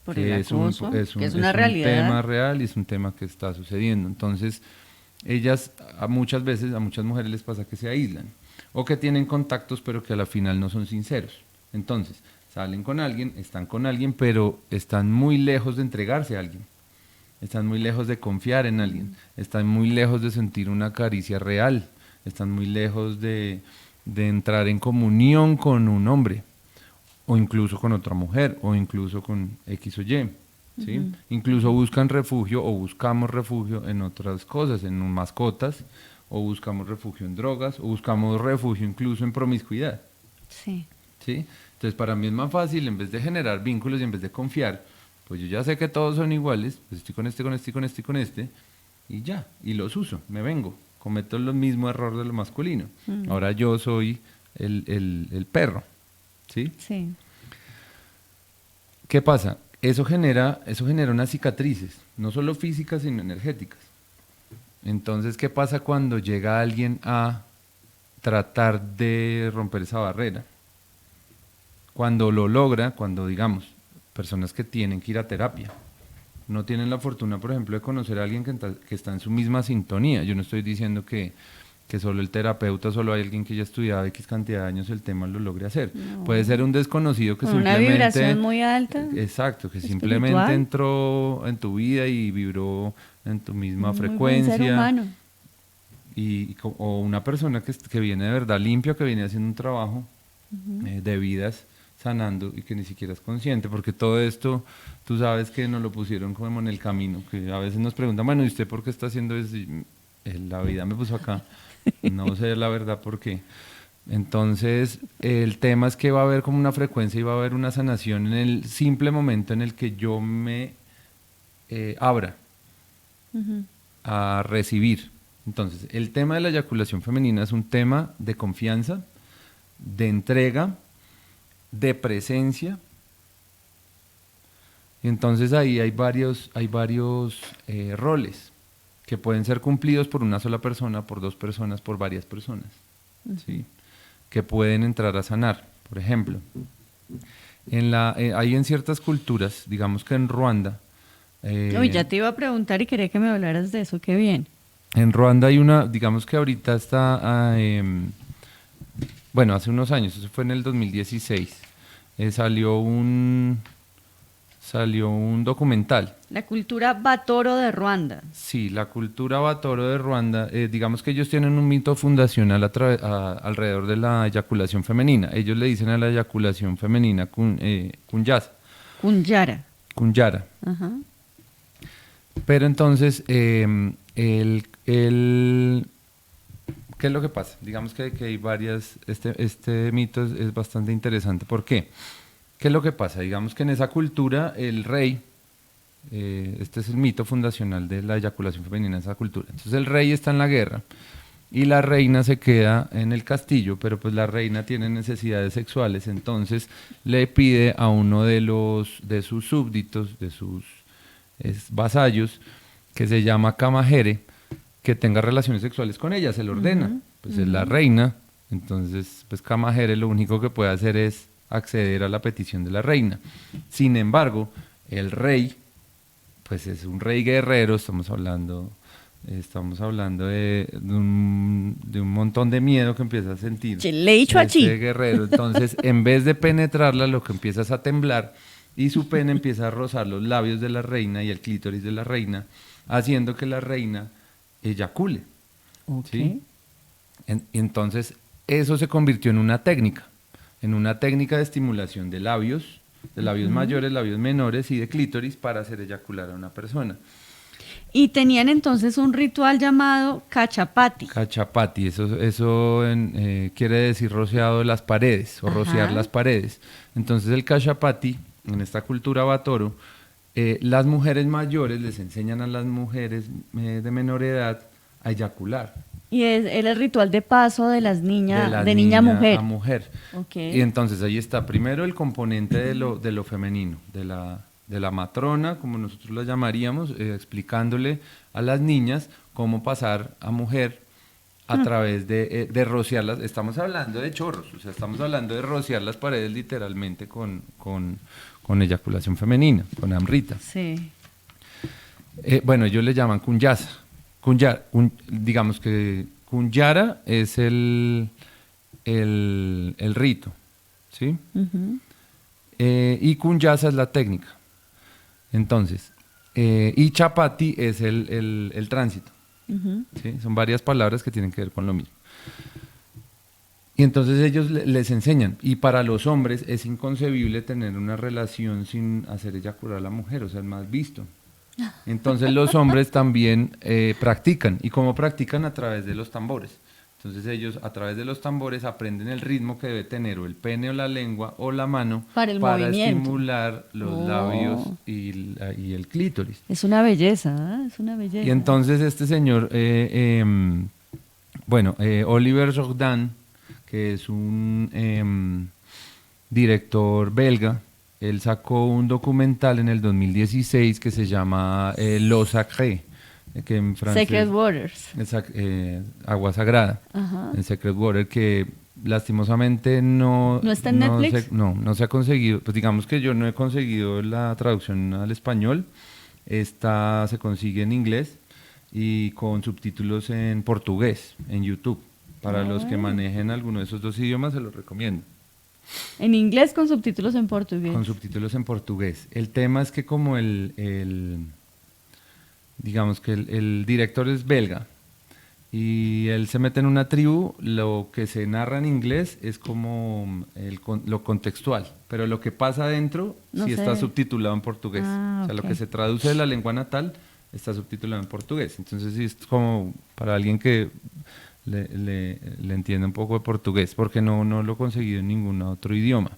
Por que el es un- acoso, es un, que es una es un realidad. tema real y es un tema que está sucediendo. Entonces, ellas muchas veces, a muchas mujeres les pasa que se aíslan o que tienen contactos pero que a la final no son sinceros. Entonces, salen con alguien, están con alguien, pero están muy lejos de entregarse a alguien. Están muy lejos de confiar en alguien. Están muy lejos de sentir una caricia real. Están muy lejos de entrar en comunión con un hombre, o incluso con otra mujer, o incluso con X o Y, ¿sí? Incluso buscan refugio, o buscamos refugio en otras cosas, en mascotas, o buscamos refugio en drogas, o buscamos refugio incluso en promiscuidad, Sí. ¿sí? Entonces para mí es más fácil, en vez de generar vínculos y en vez de confiar, pues yo ya sé que todos son iguales, pues estoy con este, con este, con este, con este, y ya, y los uso, me vengo, cometo el mismo error de lo masculino. Ahora yo soy el perro, ¿sí? Sí. ¿Qué pasa? Eso genera unas cicatrices, no solo físicas, sino energéticas. Entonces, ¿qué pasa cuando llega alguien a tratar de romper esa barrera? Cuando lo logra, cuando digamos, personas que tienen que ir a terapia, no tienen la fortuna, por ejemplo, de conocer a alguien que está en su misma sintonía. Yo no estoy diciendo que solo el terapeuta, solo hay alguien que ya ha estudiado X cantidad de años, el tema lo logre hacer. No. Puede ser un desconocido que Con una simplemente... vibración muy alta. Exacto, que espiritual. simplemente entró en tu vida y vibró en tu misma Un muy buen frecuencia. ser humano. O una persona que viene de verdad limpia, que viene haciendo un trabajo de vidas sanando y que ni siquiera es consciente, porque todo esto, tú sabes que nos lo pusieron como en el camino, que a veces nos preguntan, bueno, ¿y usted por qué está haciendo eso? Y, la vida me puso acá, no sé la verdad por qué. Entonces, el tema es que va a haber como una frecuencia y va a haber una sanación en el simple momento en el que yo me abra a recibir. Entonces, el tema de la eyaculación femenina es un tema de confianza, de entrega, de presencia. Y entonces ahí hay varios roles que pueden ser cumplidos por una sola persona, por dos personas, por varias personas, ¿sí? Que pueden entrar a sanar. Por ejemplo, hay en ciertas culturas, digamos que en Ruanda, Uy, ya te iba a preguntar y quería que me hablaras de eso, qué bien. en Ruanda hay una, digamos que ahorita está, bueno, hace unos años, eso fue en el 2016, salió un documental. La cultura Batoro de Ruanda. Sí, la cultura Batoro de Ruanda, digamos que ellos tienen un mito fundacional alrededor de la eyaculación femenina. Ellos le dicen a la eyaculación femenina kunyasa, Kunyara. kunyara. Ajá. Pero entonces, ¿qué es lo que pasa? Digamos que hay varias, este mito es bastante interesante. ¿Por qué? ¿Qué es lo que pasa? Digamos que en esa cultura el rey, este es el mito fundacional de la eyaculación femenina en esa cultura. Entonces el rey está en la guerra y la reina se queda en el castillo, pero pues la reina tiene necesidades sexuales, entonces le pide a uno de sus súbditos, de sus vasallos, que se llama Camajere, que tenga relaciones sexuales con ella, se le ordena, pues es la reina, entonces pues Camajere lo único que puede hacer es acceder a la petición de la reina. Sin embargo, el rey, pues es un rey guerrero, estamos hablando de un montón de miedo que empieza a sentir ese guerrero. Entonces, en vez de penetrarla, lo que empieza es a temblar y su pene empieza a rozar los labios de la reina y el clítoris de la reina, haciendo que la reina eyacule. Okay. ¿Sí? Entonces, eso se convirtió en una técnica de estimulación de labios mayores, labios menores y de clítoris para hacer eyacular a una persona. Y tenían entonces un ritual llamado cachapati. Cachapati, eso quiere decir rociado de las paredes o rociar las paredes. Entonces el cachapati, en esta cultura batoro, las mujeres mayores les enseñan a las mujeres de menor edad a eyacular. Y es el ritual de paso de las niñas, de niña a mujer. A mujer. Okay. Y entonces ahí está primero el componente de lo femenino, de la matrona, como nosotros la llamaríamos, explicándole a las niñas cómo pasar a mujer a través de rociarlas. Estamos hablando de chorros, o sea, estamos hablando de rociar las paredes literalmente con eyaculación femenina, con amrita. Sí. Bueno, ellos le llaman kunyasa. Digamos que kunyara es el rito, ¿sí? Y kunyasa es la técnica. Entonces, y chapati es el tránsito. ¿Sí? Son varias palabras que tienen que ver con lo mismo. Y entonces ellos les enseñan, y para los hombres es inconcebible tener una relación sin hacer eyacular a la mujer, o sea, el más visto. Entonces los hombres también practican, y como practican a través de los tambores. Entonces ellos a través de los tambores aprenden el ritmo que debe tener o el pene o la lengua o la mano para estimular los labios y el clítoris. Es una belleza, ¿eh? Es una belleza. Y entonces este señor, Oliver Jordan, que es un director belga, él sacó un documental en el 2016 que se llama L'eau sacrée, que en francés, Sacred Waters. Agua Sagrada, en Sacred Water, que lastimosamente no está en Netflix. No se ha conseguido, pues digamos que yo no he conseguido la traducción al español. Esta se consigue en inglés y con subtítulos en portugués en YouTube. Para los que manejen alguno de esos dos idiomas se los recomiendo. En inglés con subtítulos en portugués. Con subtítulos en portugués. El tema es que como digamos que el director es belga y él se mete en una tribu, lo que se narra en inglés es como lo contextual, pero lo que pasa adentro está subtitulado en portugués. O sea, lo que se traduce de la lengua natal está subtitulado en portugués. Entonces sí es como para alguien que le entienda un poco de portugués, porque no lo he conseguido en ningún otro idioma.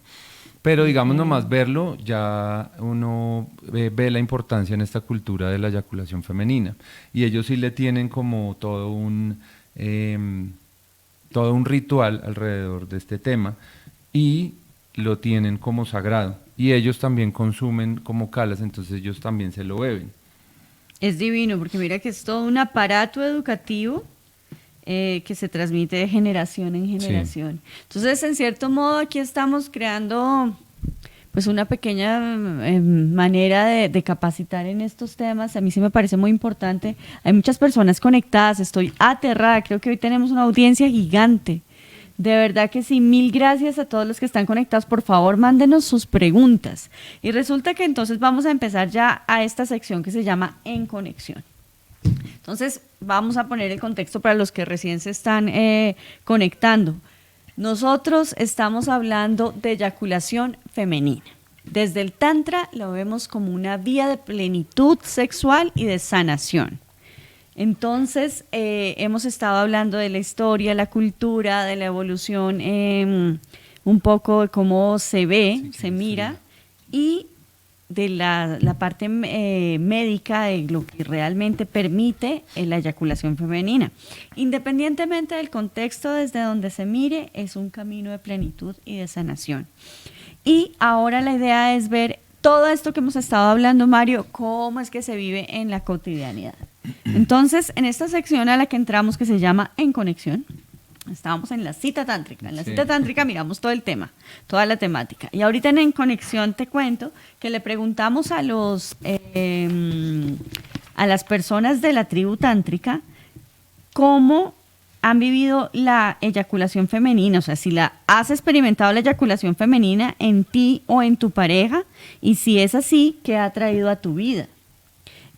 Pero digamos nomás verlo, ya uno ve la importancia en esta cultura de la eyaculación femenina. Y ellos sí le tienen como todo un ritual alrededor de este tema y lo tienen como sagrado. Y ellos también consumen como calas, entonces ellos también se lo beben. Es divino, porque mira que es todo un aparato educativo que se transmite de generación en generación. Sí. Entonces, en cierto modo, aquí estamos creando pues una pequeña manera de capacitar en estos temas. A mí sí me parece muy importante. Hay muchas personas conectadas, estoy aterrada, creo que hoy tenemos una audiencia gigante. De verdad que sí, mil gracias a todos los que están conectados. Por favor, mándenos sus preguntas. Y resulta que entonces vamos a empezar ya a esta sección que se llama En Conexión. Entonces, vamos a poner el contexto para los que recién se están conectando. Nosotros estamos hablando de eyaculación femenina. Desde el Tantra lo vemos como una vía de plenitud sexual y de sanación. Entonces, hemos estado hablando de la historia, la cultura, de la evolución, un poco de cómo se ve, se mira, y la parte médica de lo que realmente permite la eyaculación femenina. Independientemente del contexto desde donde se mire, es un camino de plenitud y de sanación. Y ahora la idea es ver todo esto que hemos estado hablando, Mario, cómo es que se vive en la cotidianidad. Entonces, en esta sección a la que entramos, que se llama En Conexión, estábamos en la cita tántrica. En la cita tántrica miramos todo el tema, toda la temática. Y ahorita en Conexión te cuento que le preguntamos a las personas de la tribu tántrica cómo han vivido la eyaculación femenina, o sea, si has experimentado la eyaculación femenina en ti o en tu pareja, y si es así, ¿qué ha traído a tu vida?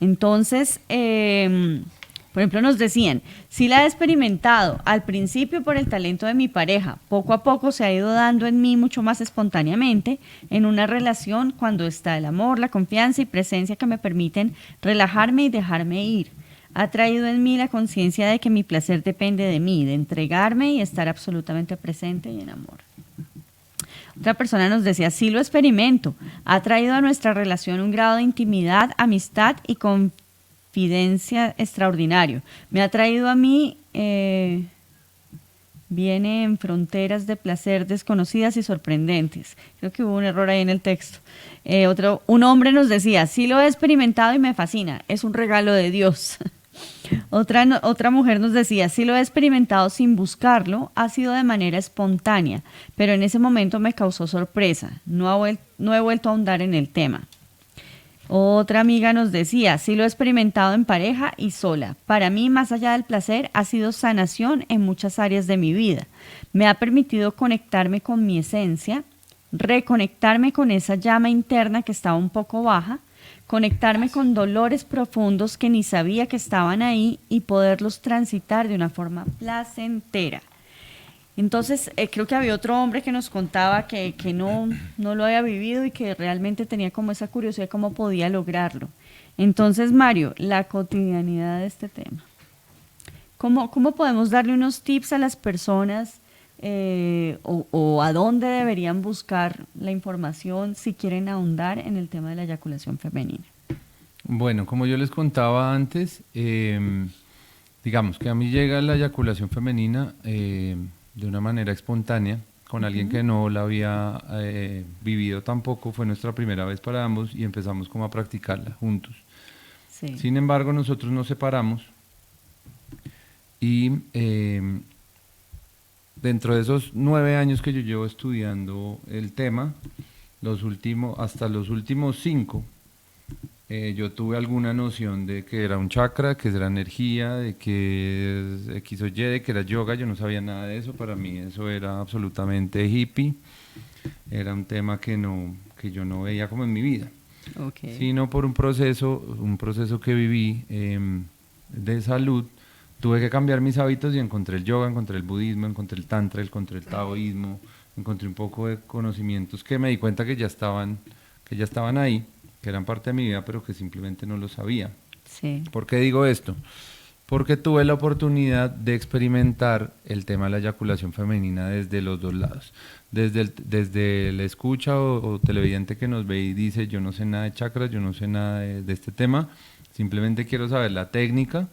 Entonces, por ejemplo, nos decían, si la he experimentado al principio por el talento de mi pareja, poco a poco se ha ido dando en mí mucho más espontáneamente en una relación cuando está el amor, la confianza y presencia que me permiten relajarme y dejarme ir. Ha traído en mí la conciencia de que mi placer depende de mí, de entregarme y estar absolutamente presente y en amor. Otra persona nos decía, sí lo experimento, ha traído a nuestra relación un grado de intimidad, amistad y confidencia extraordinario. Me ha traído a mí, viene en fronteras de placer desconocidas y sorprendentes. Creo que hubo un error ahí en el texto. Un hombre nos decía, sí lo he experimentado y me fascina, es un regalo de Dios. Otra mujer nos decía, sí lo he experimentado sin buscarlo, ha sido de manera espontánea, pero en ese momento me causó sorpresa, no he vuelto a ahondar en el tema. Otra amiga nos decía, sí lo he experimentado en pareja y sola. Para mí, más allá del placer, ha sido sanación en muchas áreas de mi vida. Me ha permitido conectarme con mi esencia, reconectarme con esa llama interna que estaba un poco baja, conectarme con dolores profundos que ni sabía que estaban ahí y poderlos transitar de una forma placentera. Entonces, creo que había otro hombre que nos contaba que no lo había vivido y que realmente tenía como esa curiosidad de cómo podía lograrlo. Entonces, Mario, la cotidianidad de este tema. ¿Cómo podemos darle unos tips a las personas o a dónde deberían buscar la información si quieren ahondar en el tema de la eyaculación femenina? Bueno, como yo les contaba antes, digamos que a mí llega la eyaculación femenina de una manera espontánea, con alguien que no la había vivido tampoco, fue nuestra primera vez para ambos y empezamos como a practicarla juntos. Sí. Sin embargo, nosotros nos separamos y dentro de esos 9 años que yo llevo estudiando el tema, hasta los últimos 5, yo tuve alguna noción de que era un chakra, que era energía, de que es X o Y, de que era yoga. Yo no sabía nada de eso. Para mí eso era absolutamente hippie. Era un tema que yo no veía como en mi vida. Okay. Sino por un proceso que viví de salud. Tuve que cambiar mis hábitos y encontré el yoga, encontré el budismo, encontré el tantra, encontré el taoísmo, encontré un poco de conocimientos que me di cuenta que ya estaban ahí, que eran parte de mi vida, pero que simplemente no lo sabía. Sí. ¿Por qué digo esto? Porque tuve la oportunidad de experimentar el tema de la eyaculación femenina desde los dos lados. Desde el escucha o televidente que nos ve y dice, yo no sé nada de chakras, yo no sé nada de este tema, simplemente quiero saber la técnica,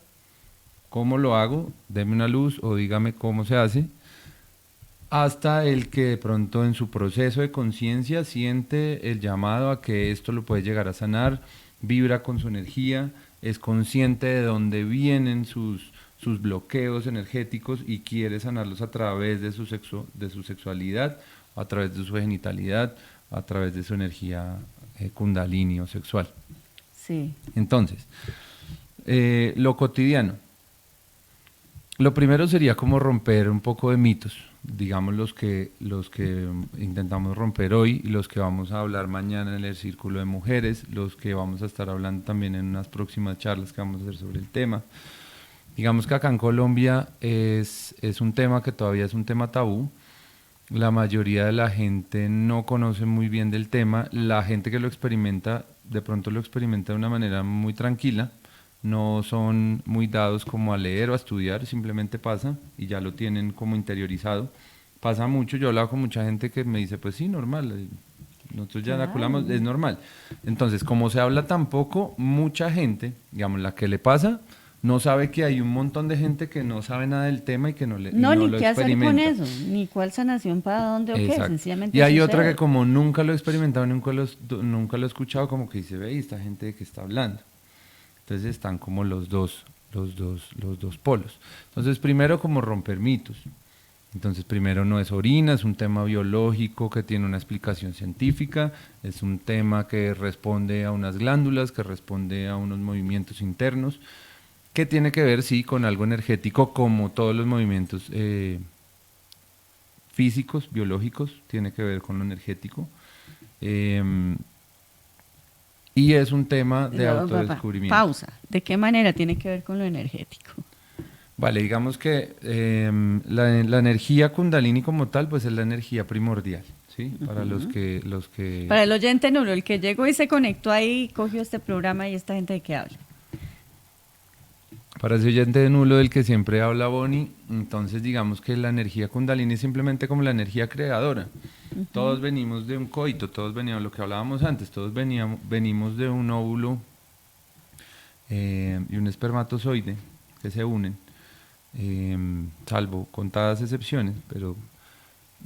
cómo lo hago, deme una luz o dígame cómo se hace, hasta el que de pronto en su proceso de conciencia siente el llamado a que esto lo puede llegar a sanar, vibra con su energía, es consciente de dónde vienen sus bloqueos energéticos y quiere sanarlos a través de su sexualidad, a través de su genitalidad, a través de su energía kundalini o sexual. Sí. Entonces, lo cotidiano. Lo primero sería como romper un poco de mitos, digamos los que intentamos romper hoy y los que vamos a hablar mañana en el Círculo de Mujeres, los que vamos a estar hablando también en unas próximas charlas que vamos a hacer sobre el tema. Digamos que acá en Colombia es un tema que todavía es un tema tabú. La mayoría de la gente no conoce muy bien del tema. La gente que lo experimenta, de pronto lo experimenta de una manera muy tranquila. No son muy dados como a leer o a estudiar, simplemente pasa y ya lo tienen como interiorizado. Pasa mucho, yo he hablado con mucha gente que me dice, pues sí, normal, nosotros ya eyaculamos, es normal. Entonces, como se habla tan poco, mucha gente, digamos, la que le pasa, no sabe que hay un montón de gente que no sabe nada del tema y que no, No, y no ni lo qué hacer con experimenta. eso, ni cuál sanación para dónde o qué, Exacto. sencillamente Y hay sucede. otra que como nunca lo he experimentado, nunca lo he escuchado, como que dice, ve, ¿y esta gente de qué está hablando? Entonces están como los dos polos. Entonces, primero como romper mitos. Entonces, primero no es orina, es un tema biológico que tiene una explicación científica, es un tema que responde a unas glándulas, que responde a unos movimientos internos, que tiene que ver, sí, con algo energético, como todos los movimientos físicos, biológicos, tiene que ver con lo energético. Y es un tema de autodescubrimiento. Pausa. ¿De qué manera tiene que ver con lo energético? Vale, digamos que la energía Kundalini como tal, pues es la energía primordial, ¿sí? Para los que... Para el oyente nulo, el que llegó y se conectó ahí, cogió este programa y esta gente de qué habla. Para ese oyente nulo del que siempre habla Bonnie, entonces digamos que la energía Kundalini es simplemente como la energía creadora. Todos venimos de un coito, todos veníamos, lo que hablábamos antes, todos venimos de un óvulo y un espermatozoide que se unen. Salvo contadas excepciones, pero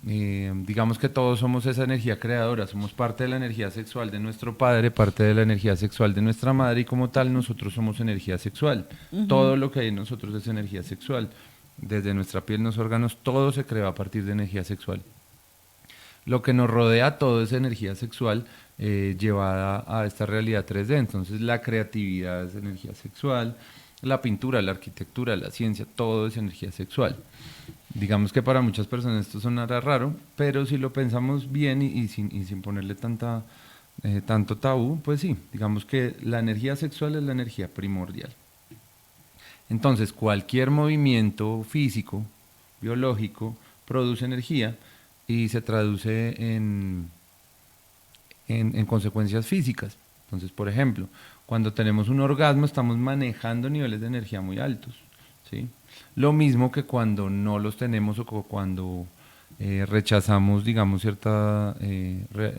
digamos que todos somos esa energía creadora, somos parte de la energía sexual de nuestro padre, parte de la energía sexual de nuestra madre y como tal nosotros somos energía sexual. Todo lo que hay en nosotros es energía sexual. Desde nuestra piel, los órganos, todo se crea a partir de energía sexual. Lo que nos rodea, todo es energía sexual llevada a esta realidad 3D. Entonces la creatividad es energía sexual, la pintura, la arquitectura, la ciencia, todo es energía sexual. Digamos que para muchas personas esto sonará raro, pero si lo pensamos bien y sin ponerle tanto tabú, pues sí, digamos que la energía sexual es la energía primordial. Entonces cualquier movimiento físico, biológico, produce energía y se traduce en consecuencias físicas. Entonces, por ejemplo, cuando tenemos un orgasmo estamos manejando niveles de energía muy altos, ¿sí? Lo mismo que cuando no los tenemos o cuando rechazamos, digamos, cierta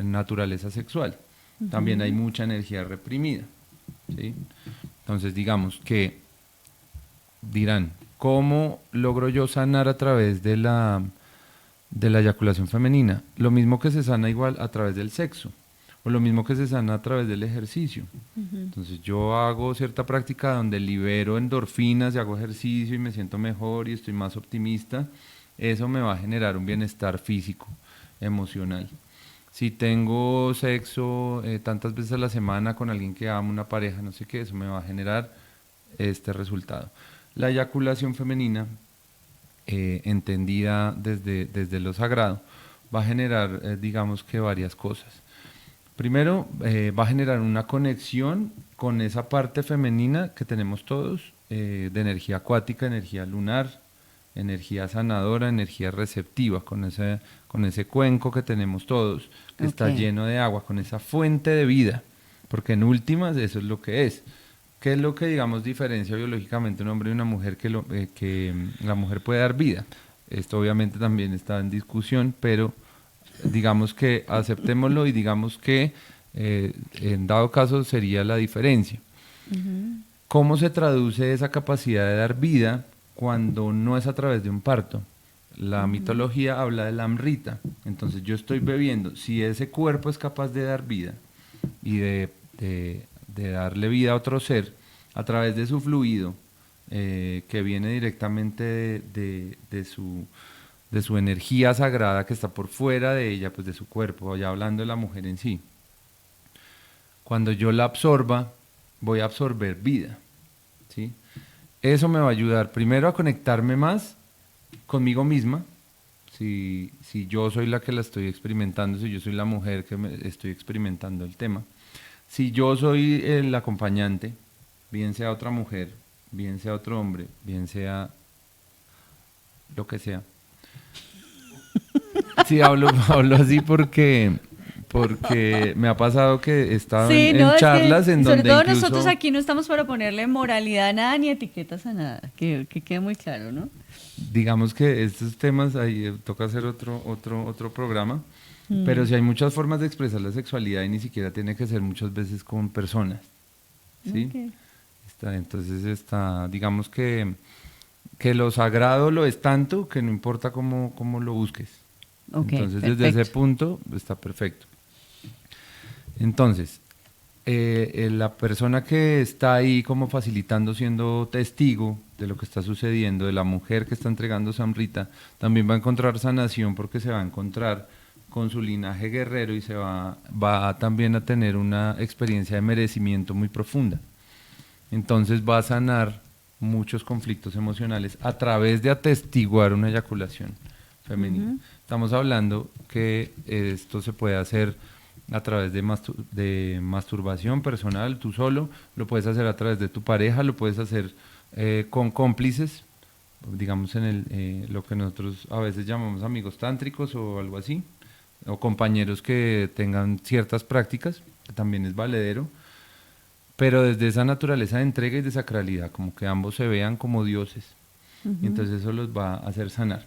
naturaleza sexual. También hay mucha energía reprimida, ¿sí? Entonces, digamos que dirán, ¿cómo logro yo sanar a través de la eyaculación femenina? Lo mismo que se sana igual a través del sexo. O lo mismo que se sana a través del ejercicio. Entonces yo hago cierta práctica donde libero endorfinas y hago ejercicio y me siento mejor y estoy más optimista. Eso me va a generar un bienestar físico, emocional. Si tengo sexo tantas veces a la semana con alguien que amo, una pareja, no sé qué, eso me va a generar este resultado. La eyaculación femenina, entendida desde lo sagrado, va a generar, digamos que varias cosas. Primero, va a generar una conexión con esa parte femenina que tenemos todos, de energía acuática, energía lunar, energía sanadora, energía receptiva, con ese cuenco que tenemos todos, que está lleno de agua, con esa fuente de vida, porque en últimas eso es lo que es. ¿Qué es lo que, digamos, diferencia biológicamente un hombre y una mujer? Que la mujer puede dar vida. Esto obviamente también está en discusión, pero digamos que aceptémoslo y digamos que en dado caso sería la diferencia. ¿Cómo se traduce esa capacidad de dar vida cuando no es a través de un parto? La mitología habla de la amrita, entonces yo estoy bebiendo, si ese cuerpo es capaz de dar vida y de darle vida a otro ser a través de su fluido, que viene directamente de su energía sagrada que está por fuera de ella, pues de su cuerpo, ya hablando de la mujer en sí. Cuando yo la absorba, voy a absorber vida, ¿sí? Eso me va a ayudar primero a conectarme más conmigo misma, si yo soy la que la estoy experimentando, si yo soy la mujer que estoy experimentando el tema. Si yo soy el acompañante, bien sea otra mujer, bien sea otro hombre, bien sea lo que sea. Sí, hablo así porque me ha pasado que he estado en charlas en donde sobre todo incluso, nosotros aquí no estamos para ponerle moralidad a nada ni etiquetas a nada, que quede muy claro, ¿no? digamos que estos temas ahí toca hacer otro programa, Pero sí hay muchas formas de expresar la sexualidad y ni siquiera tiene que ser muchas veces con personas, ¿sí? Ok. Entonces digamos que lo sagrado lo es tanto que no importa cómo lo busques. Ok, Entonces desde ese perfecto. punto está perfecto. Entonces, la persona que está ahí como facilitando, siendo testigo de lo que está sucediendo, de la mujer que está entregando Samrita, también va a encontrar sanación porque se va a encontrar con su linaje guerrero y va también a tener una experiencia de merecimiento muy profunda. Entonces va a sanar muchos conflictos emocionales a través de atestiguar una eyaculación femenina. Estamos hablando que esto se puede hacer a través de masturbación personal, tú solo, lo puedes hacer a través de tu pareja, lo puedes hacer con cómplices, digamos lo que nosotros a veces llamamos amigos tántricos o algo así, o compañeros que tengan ciertas prácticas, que también es valedero, pero desde esa naturaleza de entrega y de sacralidad, como que ambos se vean como dioses. Y entonces eso los va a hacer sanar.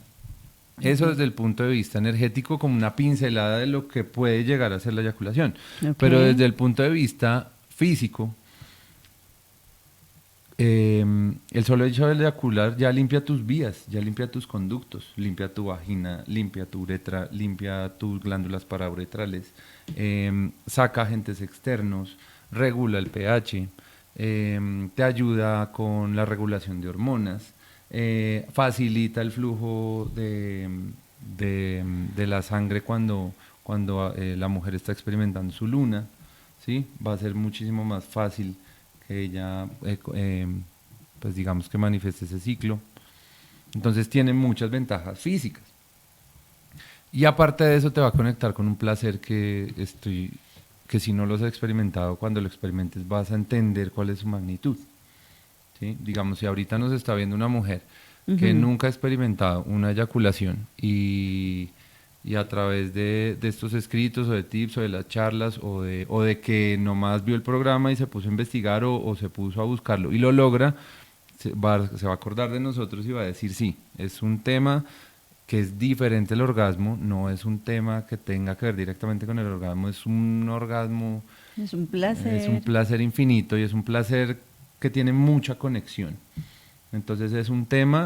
Eso Ok. desde el punto de vista energético, como una pincelada de lo que puede llegar a ser la eyaculación. Ok. Pero desde el punto de vista físico, el solo hecho de eyacular ya limpia tus vías, ya limpia tus conductos, limpia tu vagina, limpia tu uretra, limpia tus glándulas parauretrales, saca agentes externos, regula el pH, te ayuda con la regulación de hormonas, facilita el flujo de la sangre cuando la mujer está experimentando su luna, ¿sí? Va a ser muchísimo más fácil que ella, pues digamos que manifieste ese ciclo. Entonces tiene muchas ventajas físicas. Y aparte de eso te va a conectar con un placer que si no lo has experimentado, cuando lo experimentes vas a entender cuál es su magnitud. ¿Sí? Digamos, si ahorita nos está viendo una mujer que nunca ha experimentado una eyaculación y a través de estos escritos o de tips o de las charlas o de que nomás vio el programa y se puso a investigar o se puso a buscarlo y lo logra, se va a acordar de nosotros y va a decir sí, es un tema que es diferente al orgasmo, no es un tema que tenga que ver directamente con el orgasmo, es un orgasmo, Es un es un placer. placer infinito y es un placer que tiene mucha conexión. Entonces es un tema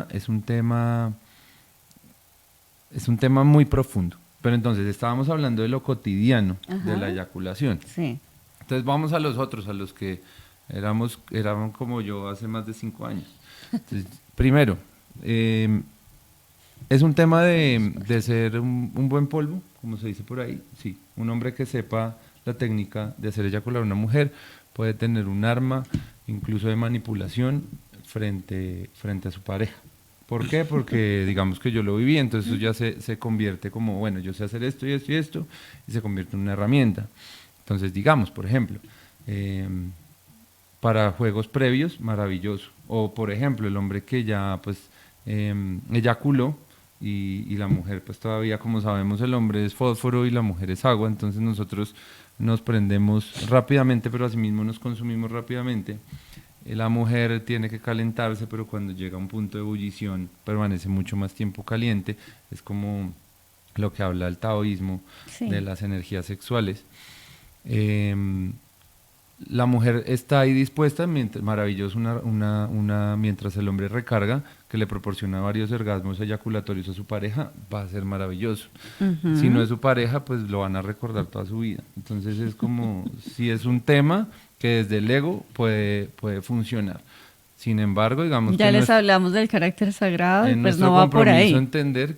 muy profundo. Pero entonces estábamos hablando de lo cotidiano, de la Ajá. eyaculación. Sí. Entonces vamos a los otros, a los que eran como yo hace más de 5 años. Entonces, primero, es un tema de ser un buen polvo, como se dice por ahí. Sí, un hombre que sepa la técnica de hacer eyacular a una mujer puede tener un arma, incluso de manipulación, frente a su pareja. ¿Por qué? Porque digamos que yo lo viví, entonces eso ya se convierte como, bueno, yo sé hacer esto y esto y esto, y se convierte en una herramienta. Entonces, digamos, por ejemplo, para juegos previos, maravilloso. O, por ejemplo, el hombre que ya, pues, eyaculó y la mujer, pues, todavía, como sabemos, el hombre es fósforo y la mujer es agua, entonces nosotros nos prendemos rápidamente, pero asimismo nos consumimos rápidamente. La mujer tiene que calentarse, pero cuando llega a un punto de ebullición permanece mucho más tiempo caliente. Es como lo que habla el taoísmo de Sí. las energías sexuales. Em, la mujer está ahí dispuesta, maravilloso, mientras el hombre recarga, que le proporciona varios orgasmos eyaculatorios a su pareja, va a ser maravilloso. Si no es su pareja, pues lo van a recordar toda su vida. Entonces es como, si es un tema que desde el ego puede funcionar. Sin embargo, digamos que Ya les hablamos del carácter sagrado y en pues no nuestro va por compromiso ahí. entender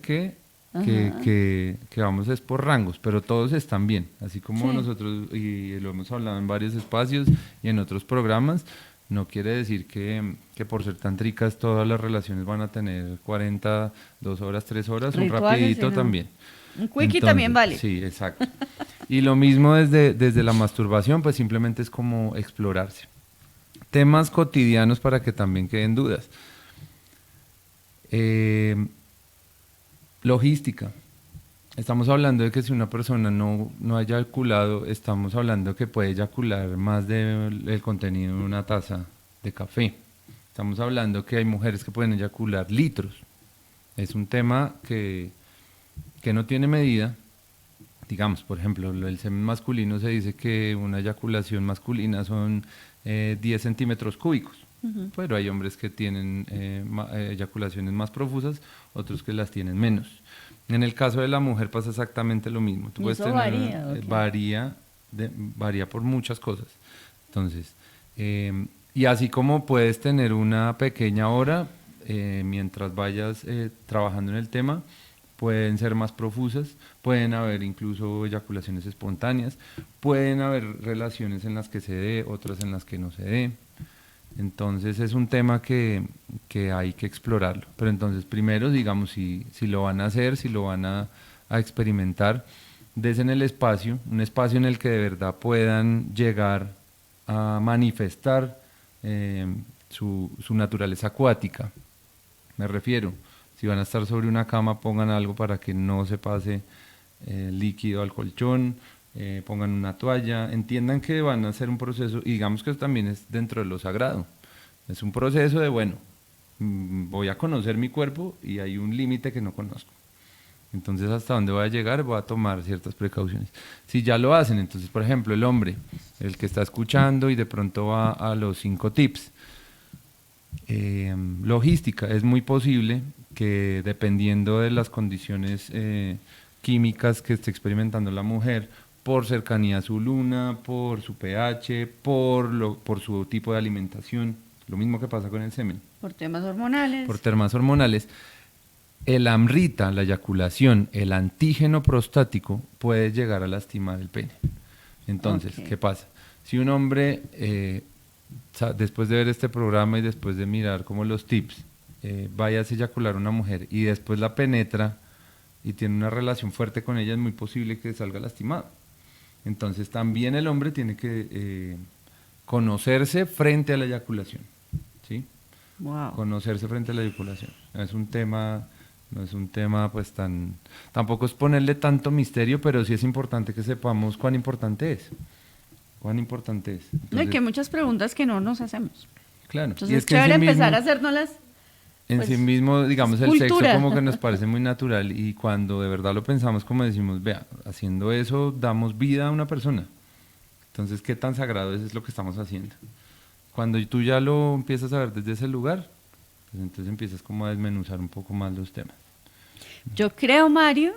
Ajá. que vamos es por rangos, pero todos están bien, así como Sí. nosotros, y lo hemos hablado en varios espacios y en otros programas, no quiere decir que por ser tan ricas todas las relaciones van a tener 40, 2 horas, 3 horas, un Rituales, sí, rapidito no. también. Un quickie también Entonces, vale. sí, exacto. Y lo mismo desde la masturbación, pues simplemente es como explorarse. Temas cotidianos para que también queden dudas. Eh, Logística. Estamos hablando de que si una persona no haya eyaculado, estamos hablando que puede eyacular más del contenido de una taza de café. Estamos hablando que hay mujeres que pueden eyacular litros. Es un tema que no tiene medida, digamos, por ejemplo, el semen masculino se dice que una eyaculación masculina son 10 centímetros cúbicos, pero hay hombres que tienen eyaculaciones más profusas, otros que las tienen menos. En el caso de la mujer pasa exactamente lo mismo. Tú puedes eso tener, varía, varía por muchas cosas. Entonces, y así como puedes tener una pequeña hora mientras vayas trabajando en el tema, pueden ser más profusas, pueden haber incluso eyaculaciones espontáneas, pueden haber relaciones en las que se dé, otras en las que no se dé. Entonces es un tema que hay que explorarlo. Pero entonces primero, digamos, si lo van a hacer, si lo van a experimentar, desen el espacio, un espacio en el que de verdad puedan llegar a manifestar su naturaleza acuática. Me refiero, si van a estar sobre una cama, pongan algo para que no se pase líquido al colchón, pongan una toalla, entiendan que van a hacer un proceso, y digamos que eso también es dentro de lo sagrado. Es un proceso de, bueno, voy a conocer mi cuerpo y hay un límite que no conozco. Entonces, hasta dónde voy a llegar, voy a tomar ciertas precauciones. Si ya lo hacen, entonces, por ejemplo, el hombre, el que está escuchando y de pronto va a los 5 tips. Logística, es muy posible que dependiendo de las condiciones químicas que esté experimentando la mujer, por cercanía a su luna, por su pH, por su tipo de alimentación, lo mismo que pasa con el semen. Por temas hormonales. Por temas hormonales. El AMRITA, la eyaculación, el antígeno prostático, puede llegar a lastimar el pene. Entonces, ¿qué pasa? Si un hombre, después de ver este programa y después de mirar como los tips, vaya a eyacular a una mujer y después la penetra y tiene una relación fuerte con ella, es muy posible que salga lastimado. Entonces, también el hombre tiene que conocerse frente a la eyaculación. ¿Sí? Wow. Conocerse frente a la eyaculación. No es un tema pues tampoco es ponerle tanto misterio, pero sí es importante que sepamos cuán importante es. Entonces, no, y que muchas preguntas que no nos hacemos. Claro. Entonces y es chévere empezar a hacérnoslas. En pues, sí mismo, digamos, el cultura. sexo como que nos parece muy natural, y cuando de verdad lo pensamos, como decimos, vea, haciendo eso damos vida a una persona. Entonces, ¿qué tan sagrado es lo que estamos haciendo? Cuando tú ya lo empiezas a ver desde ese lugar, pues entonces empiezas como a desmenuzar un poco más los temas. Yo creo, Mario,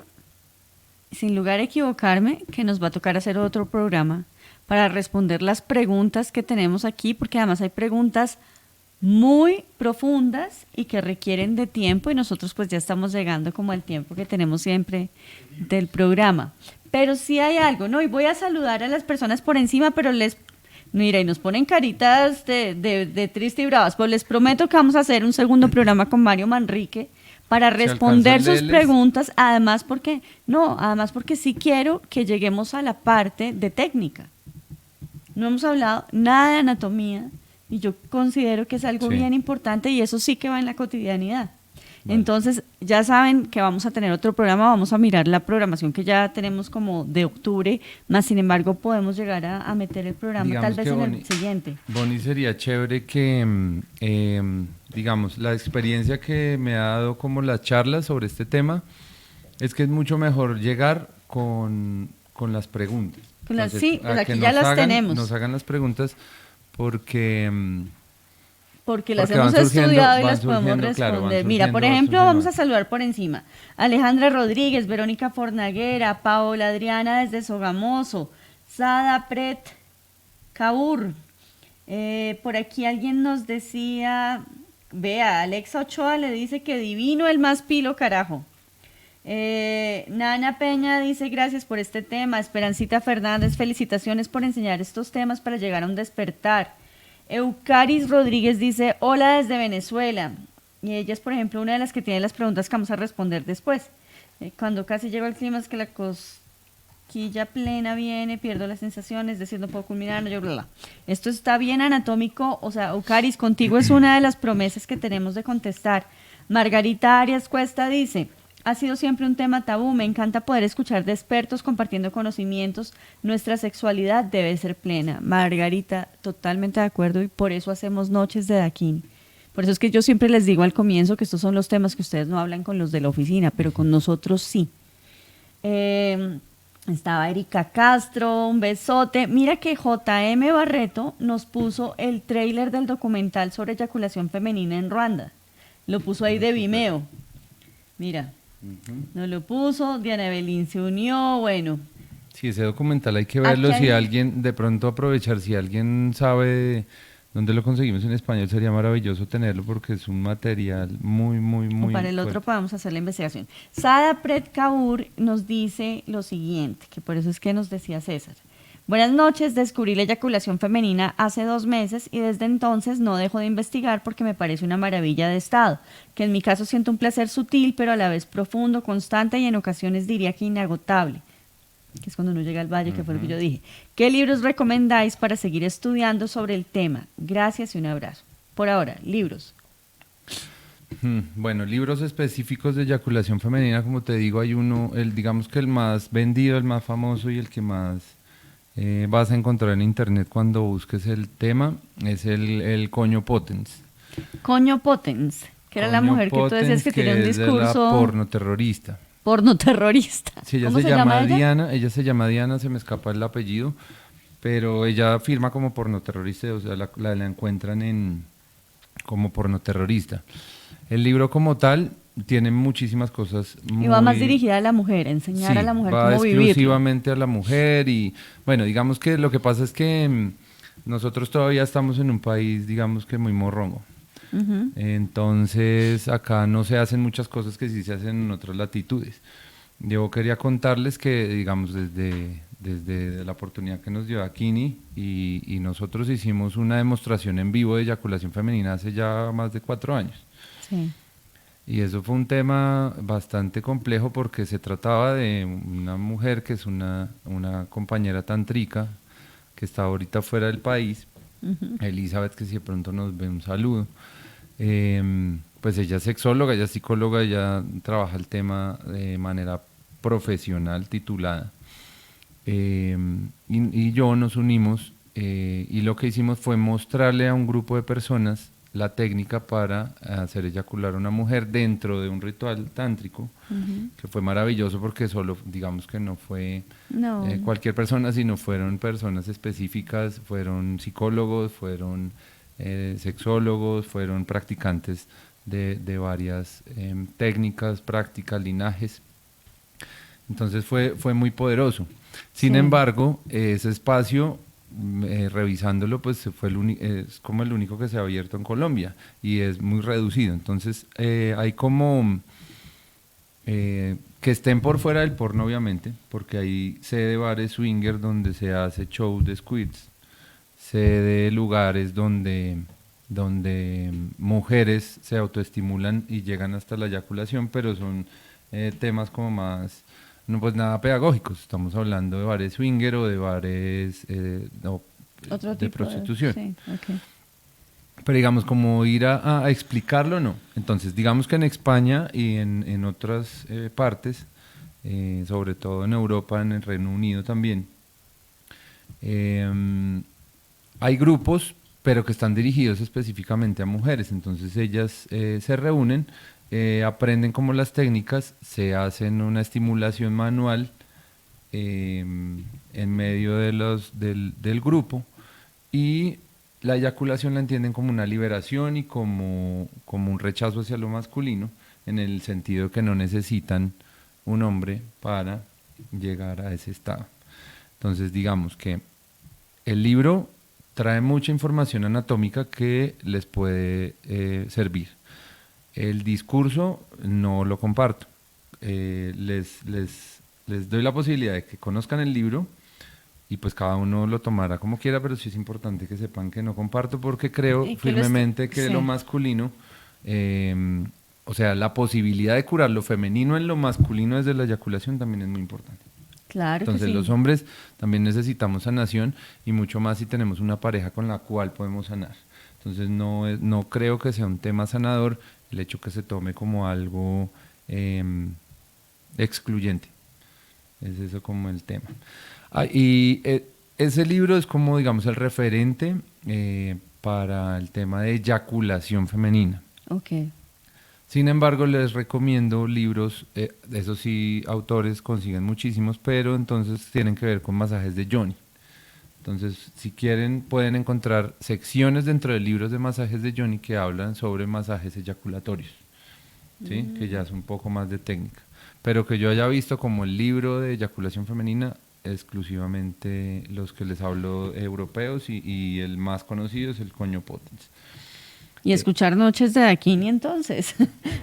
sin lugar a equivocarme, que nos va a tocar hacer otro programa para responder las preguntas que tenemos aquí, porque además hay preguntas muy profundas y que requieren de tiempo, y nosotros pues ya estamos llegando como al tiempo que tenemos siempre del programa. Pero sí hay algo, ¿no? Y voy a saludar a las personas por encima, pero mira, y nos ponen caritas de triste y bravas, pues les prometo que vamos a hacer un segundo programa con Mario Manrique para responder sus preguntas, además porque sí quiero que lleguemos a la parte de técnica. No hemos hablado nada de anatomía, y yo considero que es algo bien importante, y eso sí que va en la cotidianidad. Vale. Entonces, ya saben que vamos a tener otro programa, vamos a mirar la programación que ya tenemos como de octubre, más sin embargo podemos llegar a meter el programa, digamos, tal vez en el siguiente. Bonnie, sería chévere que, digamos, la experiencia que me ha dado como las charlas sobre este tema, es que es mucho mejor llegar con las preguntas. Entonces, sí, pues aquí ya las tenemos. Nos hagan las preguntas porque las hemos estudiado y las podemos responder. Claro, mira, por ejemplo, vamos a saludar por encima. Alejandra Rodríguez, Verónica Fornaguera, Paola Adriana desde Sogamoso, Sada Pret Kaur. Por aquí alguien nos decía, vea, Alexa Ochoa le dice que divino el más pilo, carajo. Nana Peña dice gracias por este tema. Esperancita Fernández, felicitaciones por enseñar estos temas para llegar a un despertar. Eucaris Rodríguez dice hola desde Venezuela, y ella es, por ejemplo, una de las que tiene las preguntas que vamos a responder después. Cuando casi llegó el clima es que la cosquilla plena viene, pierdo las sensaciones, es decir, no puedo culminar, no, yo, bla, bla. Esto está bien anatómico, o sea, Eucaris, contigo es una de las promesas que tenemos de contestar. Margarita Arias Cuesta dice: ha sido siempre un tema tabú, me encanta poder escuchar de expertos compartiendo conocimientos, nuestra sexualidad debe ser plena. Margarita, totalmente de acuerdo, y por eso hacemos Noches de Daquín. Por eso es que yo siempre les digo al comienzo que estos son los temas que ustedes no hablan con los de la oficina, pero con nosotros sí. Estaba Erika Castro, un besote. Mira que JM Barreto nos puso el tráiler del documental sobre eyaculación femenina en Ruanda. Lo puso ahí de Vimeo. Mira, nos lo puso, Diana Evelyn se unió, bueno. Sí, ese documental hay que verlo. Aquí Si hay- alguien, de pronto aprovechar, si alguien sabe dónde lo conseguimos en español, sería maravilloso tenerlo porque es un material muy, muy, O muy para el otro fuerte. podemos hacer la investigación. Sada Pret Kaur nos dice lo siguiente, que por eso es que nos decía César. Buenas noches, descubrí la eyaculación femenina hace 2 meses y desde entonces no dejo de investigar porque me parece una maravilla de estado, que en mi caso siento un placer sutil pero a la vez profundo, constante y en ocasiones diría que inagotable, que es cuando uno llega al valle, que fue lo que yo dije. ¿Qué libros recomendáis para seguir estudiando sobre el tema? Gracias y un abrazo. Por ahora, libros. Bueno, libros específicos de eyaculación femenina, como te digo, hay uno, digamos que el más vendido, el más famoso y el que más vas a encontrar en internet cuando busques el tema, es el Coño Potens. Coño Potens, que era la Coño mujer que tú decías Potens, que tenía un es de la discurso porno terrorista. porno terrorista. Sí, ella ¿Cómo se se llama llama ella? Diana, se llama Diana, se me escapa el apellido, pero ella firma como pornoterrorista, o sea, la encuentran como pornoterrorista. El libro como tal tiene muchísimas cosas Y va más muy... dirigida a la mujer, enseñar Sí, a la mujer va cómo vivirlo. exclusivamente a la mujer y, bueno, digamos que lo que pasa es que nosotros todavía estamos en un país, digamos que muy morrongo. Ujú. Entonces, acá no se hacen muchas cosas que sí se hacen en otras latitudes. Yo quería contarles que, digamos, desde la oportunidad que nos dio Akini y nosotros hicimos una demostración en vivo de eyaculación femenina hace ya más de 4 años. Sí. Y eso fue un tema bastante complejo porque se trataba de una mujer que es una compañera tantrica que está ahorita fuera del país, Elizabeth, que si de pronto nos ve, un saludo. Pues ella es sexóloga, ella es psicóloga, ella trabaja el tema de manera profesional, titulada. Y yo nos unimos y lo que hicimos fue mostrarle a un grupo de personas la técnica para hacer eyacular a una mujer dentro de un ritual tántrico, que fue maravilloso porque solo, digamos que no fue No. cualquier persona, sino fueron personas específicas, fueron psicólogos, fueron sexólogos, fueron practicantes de varias técnicas, prácticas, linajes. Entonces fue muy poderoso. Sin Sí. embargo, ese espacio, revisándolo, pues es como el único que se ha abierto en Colombia y es muy reducido. Entonces hay como que estén por fuera del porno, obviamente, porque hay sede de bares swinger donde se hace show de squids, sede de lugares donde mujeres se autoestimulan y llegan hasta la eyaculación, pero son temas como más, no pues nada pedagógicos. Estamos hablando de bares swinger o de bares Otro de tipo prostitución. Sí, ok. Pero digamos, como ir a explicarlo, no. Entonces, digamos que en España y en otras partes, sobre todo en Europa, en el Reino Unido también, hay grupos, pero que están dirigidos específicamente a mujeres. Entonces ellas se reúnen, aprenden como las técnicas, se hacen una estimulación manual en medio del grupo y la eyaculación la entienden como una liberación y como un rechazo hacia lo masculino, en el sentido que no necesitan un hombre para llegar a ese estado. Entonces digamos que el libro trae mucha información anatómica que les puede servir. El discurso no lo comparto. Les doy la posibilidad de que conozcan el libro y pues cada uno lo tomará como quiera, pero sí es importante que sepan que no comparto porque creo Y que firmemente que sí. lo masculino, o sea, la posibilidad de curar lo femenino en lo masculino desde la eyaculación también es muy importante. Claro que Entonces sí. los hombres también necesitamos sanación y mucho más si tenemos una pareja con la cual podemos sanar. Entonces no creo que sea un tema sanador el hecho que se tome como algo excluyente. Es eso como el tema. Ese libro es como, digamos, el referente para el tema de eyaculación femenina. Ok. Sin embargo, les recomiendo libros, eso sí, autores consiguen muchísimos, pero entonces tienen que ver con masajes de yoni. Entonces, si quieren, pueden encontrar secciones dentro de libros de masajes de yoni que hablan sobre masajes eyaculatorios, ¿sí? Que ya es un poco más de técnica. Pero que yo haya visto como el libro de eyaculación femenina, exclusivamente los que les hablo europeos y el más conocido es el Coño Potens. Y escuchar Noches de Daquini entonces.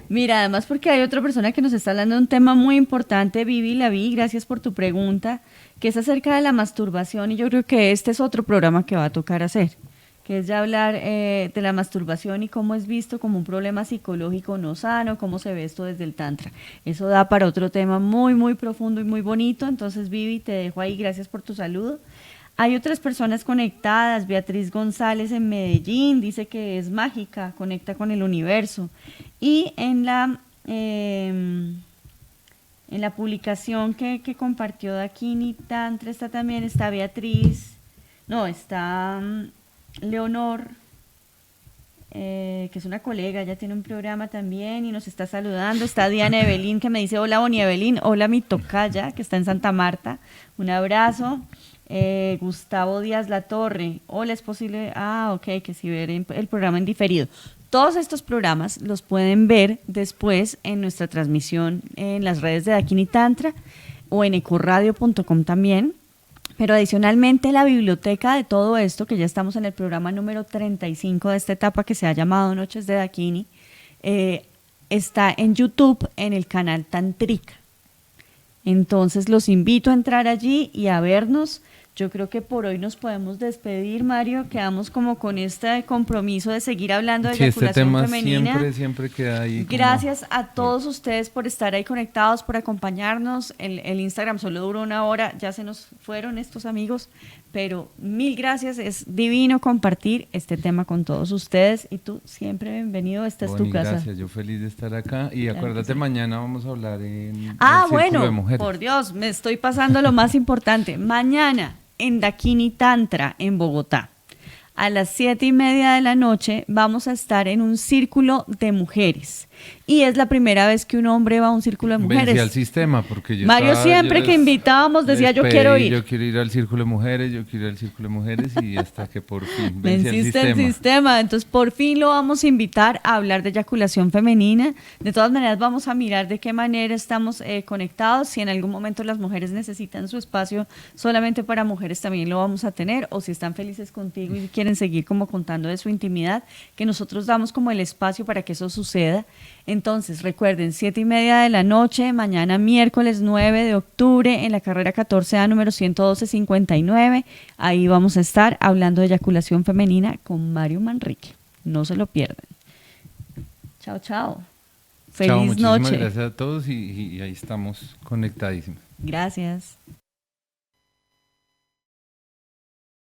Mira, además porque hay otra persona que nos está hablando de un tema muy importante, Vivi, la vi, gracias por tu pregunta, que es acerca de la masturbación y yo creo que este es otro programa que va a tocar hacer, que es ya hablar de la masturbación y cómo es visto como un problema psicológico no sano, cómo se ve esto desde el tantra. Eso da para otro tema muy, muy profundo y muy bonito, entonces Vivi, te dejo ahí, gracias por tu saludo. Hay otras personas conectadas, Beatriz González en Medellín, dice que es mágica, conecta con el universo. Y en la publicación que compartió Daquini Tantra está Beatriz, no, está Leonor, que es una colega, ella tiene un programa también y nos está saludando. Está Diana Evelyn que me dice, hola Boni Evelyn, hola mi tocaya, que está en Santa Marta, un abrazo. Gustavo Díaz Latorre, hola, es posible, ok, que si ver el programa en diferido. Todos estos programas los pueden ver después en nuestra transmisión en las redes de Daquini Tantra o en ecoradio.com también. Pero adicionalmente la biblioteca de todo esto, que ya estamos en el programa número 35 de esta etapa que se ha llamado Noches de Daquini, está en YouTube en el canal Tantrica. Entonces los invito a entrar allí y a vernos. Yo creo que por hoy nos podemos despedir, Mario. Quedamos como con este compromiso de seguir hablando de eyaculación femenina. Siempre queda ahí. Gracias a todos ustedes por estar ahí conectados, por acompañarnos. El Instagram solo duró 1 hora, ya se nos fueron estos amigos, pero mil gracias. Es divino compartir este tema con todos ustedes y tú siempre bienvenido. Esta es tu casa. Gracias, yo feliz de estar acá. Y acuérdate, mañana vamos a hablar en el bueno, de mujeres. Por Dios, me estoy pasando lo más importante. Mañana en Daquini Tantra en Bogotá. A las 7:30 de la noche vamos a estar en un círculo de mujeres. Y es la primera vez que un hombre va a un círculo de mujeres. Vencí al sistema porque yo Mario siempre que invitábamos decía yo quiero ir. Yo quiero ir al círculo de mujeres, y hasta que por fin venciste el sistema. Entonces por fin lo vamos a invitar a hablar de eyaculación femenina. De todas maneras vamos a mirar de qué manera estamos conectados. Si en algún momento las mujeres necesitan su espacio solamente para mujeres también lo vamos a tener, o si están felices contigo y quieren seguir como contando de su intimidad, que nosotros damos como el espacio para que eso suceda. Entonces, recuerden, 7:30 de la noche, mañana miércoles 9 de octubre, en la carrera 14A número 11259. Ahí vamos a estar hablando de eyaculación femenina con Mario Manrique. No se lo pierdan. Chao, chao. Feliz noche. Muchísimas gracias a todos y ahí estamos conectadísimos. Gracias.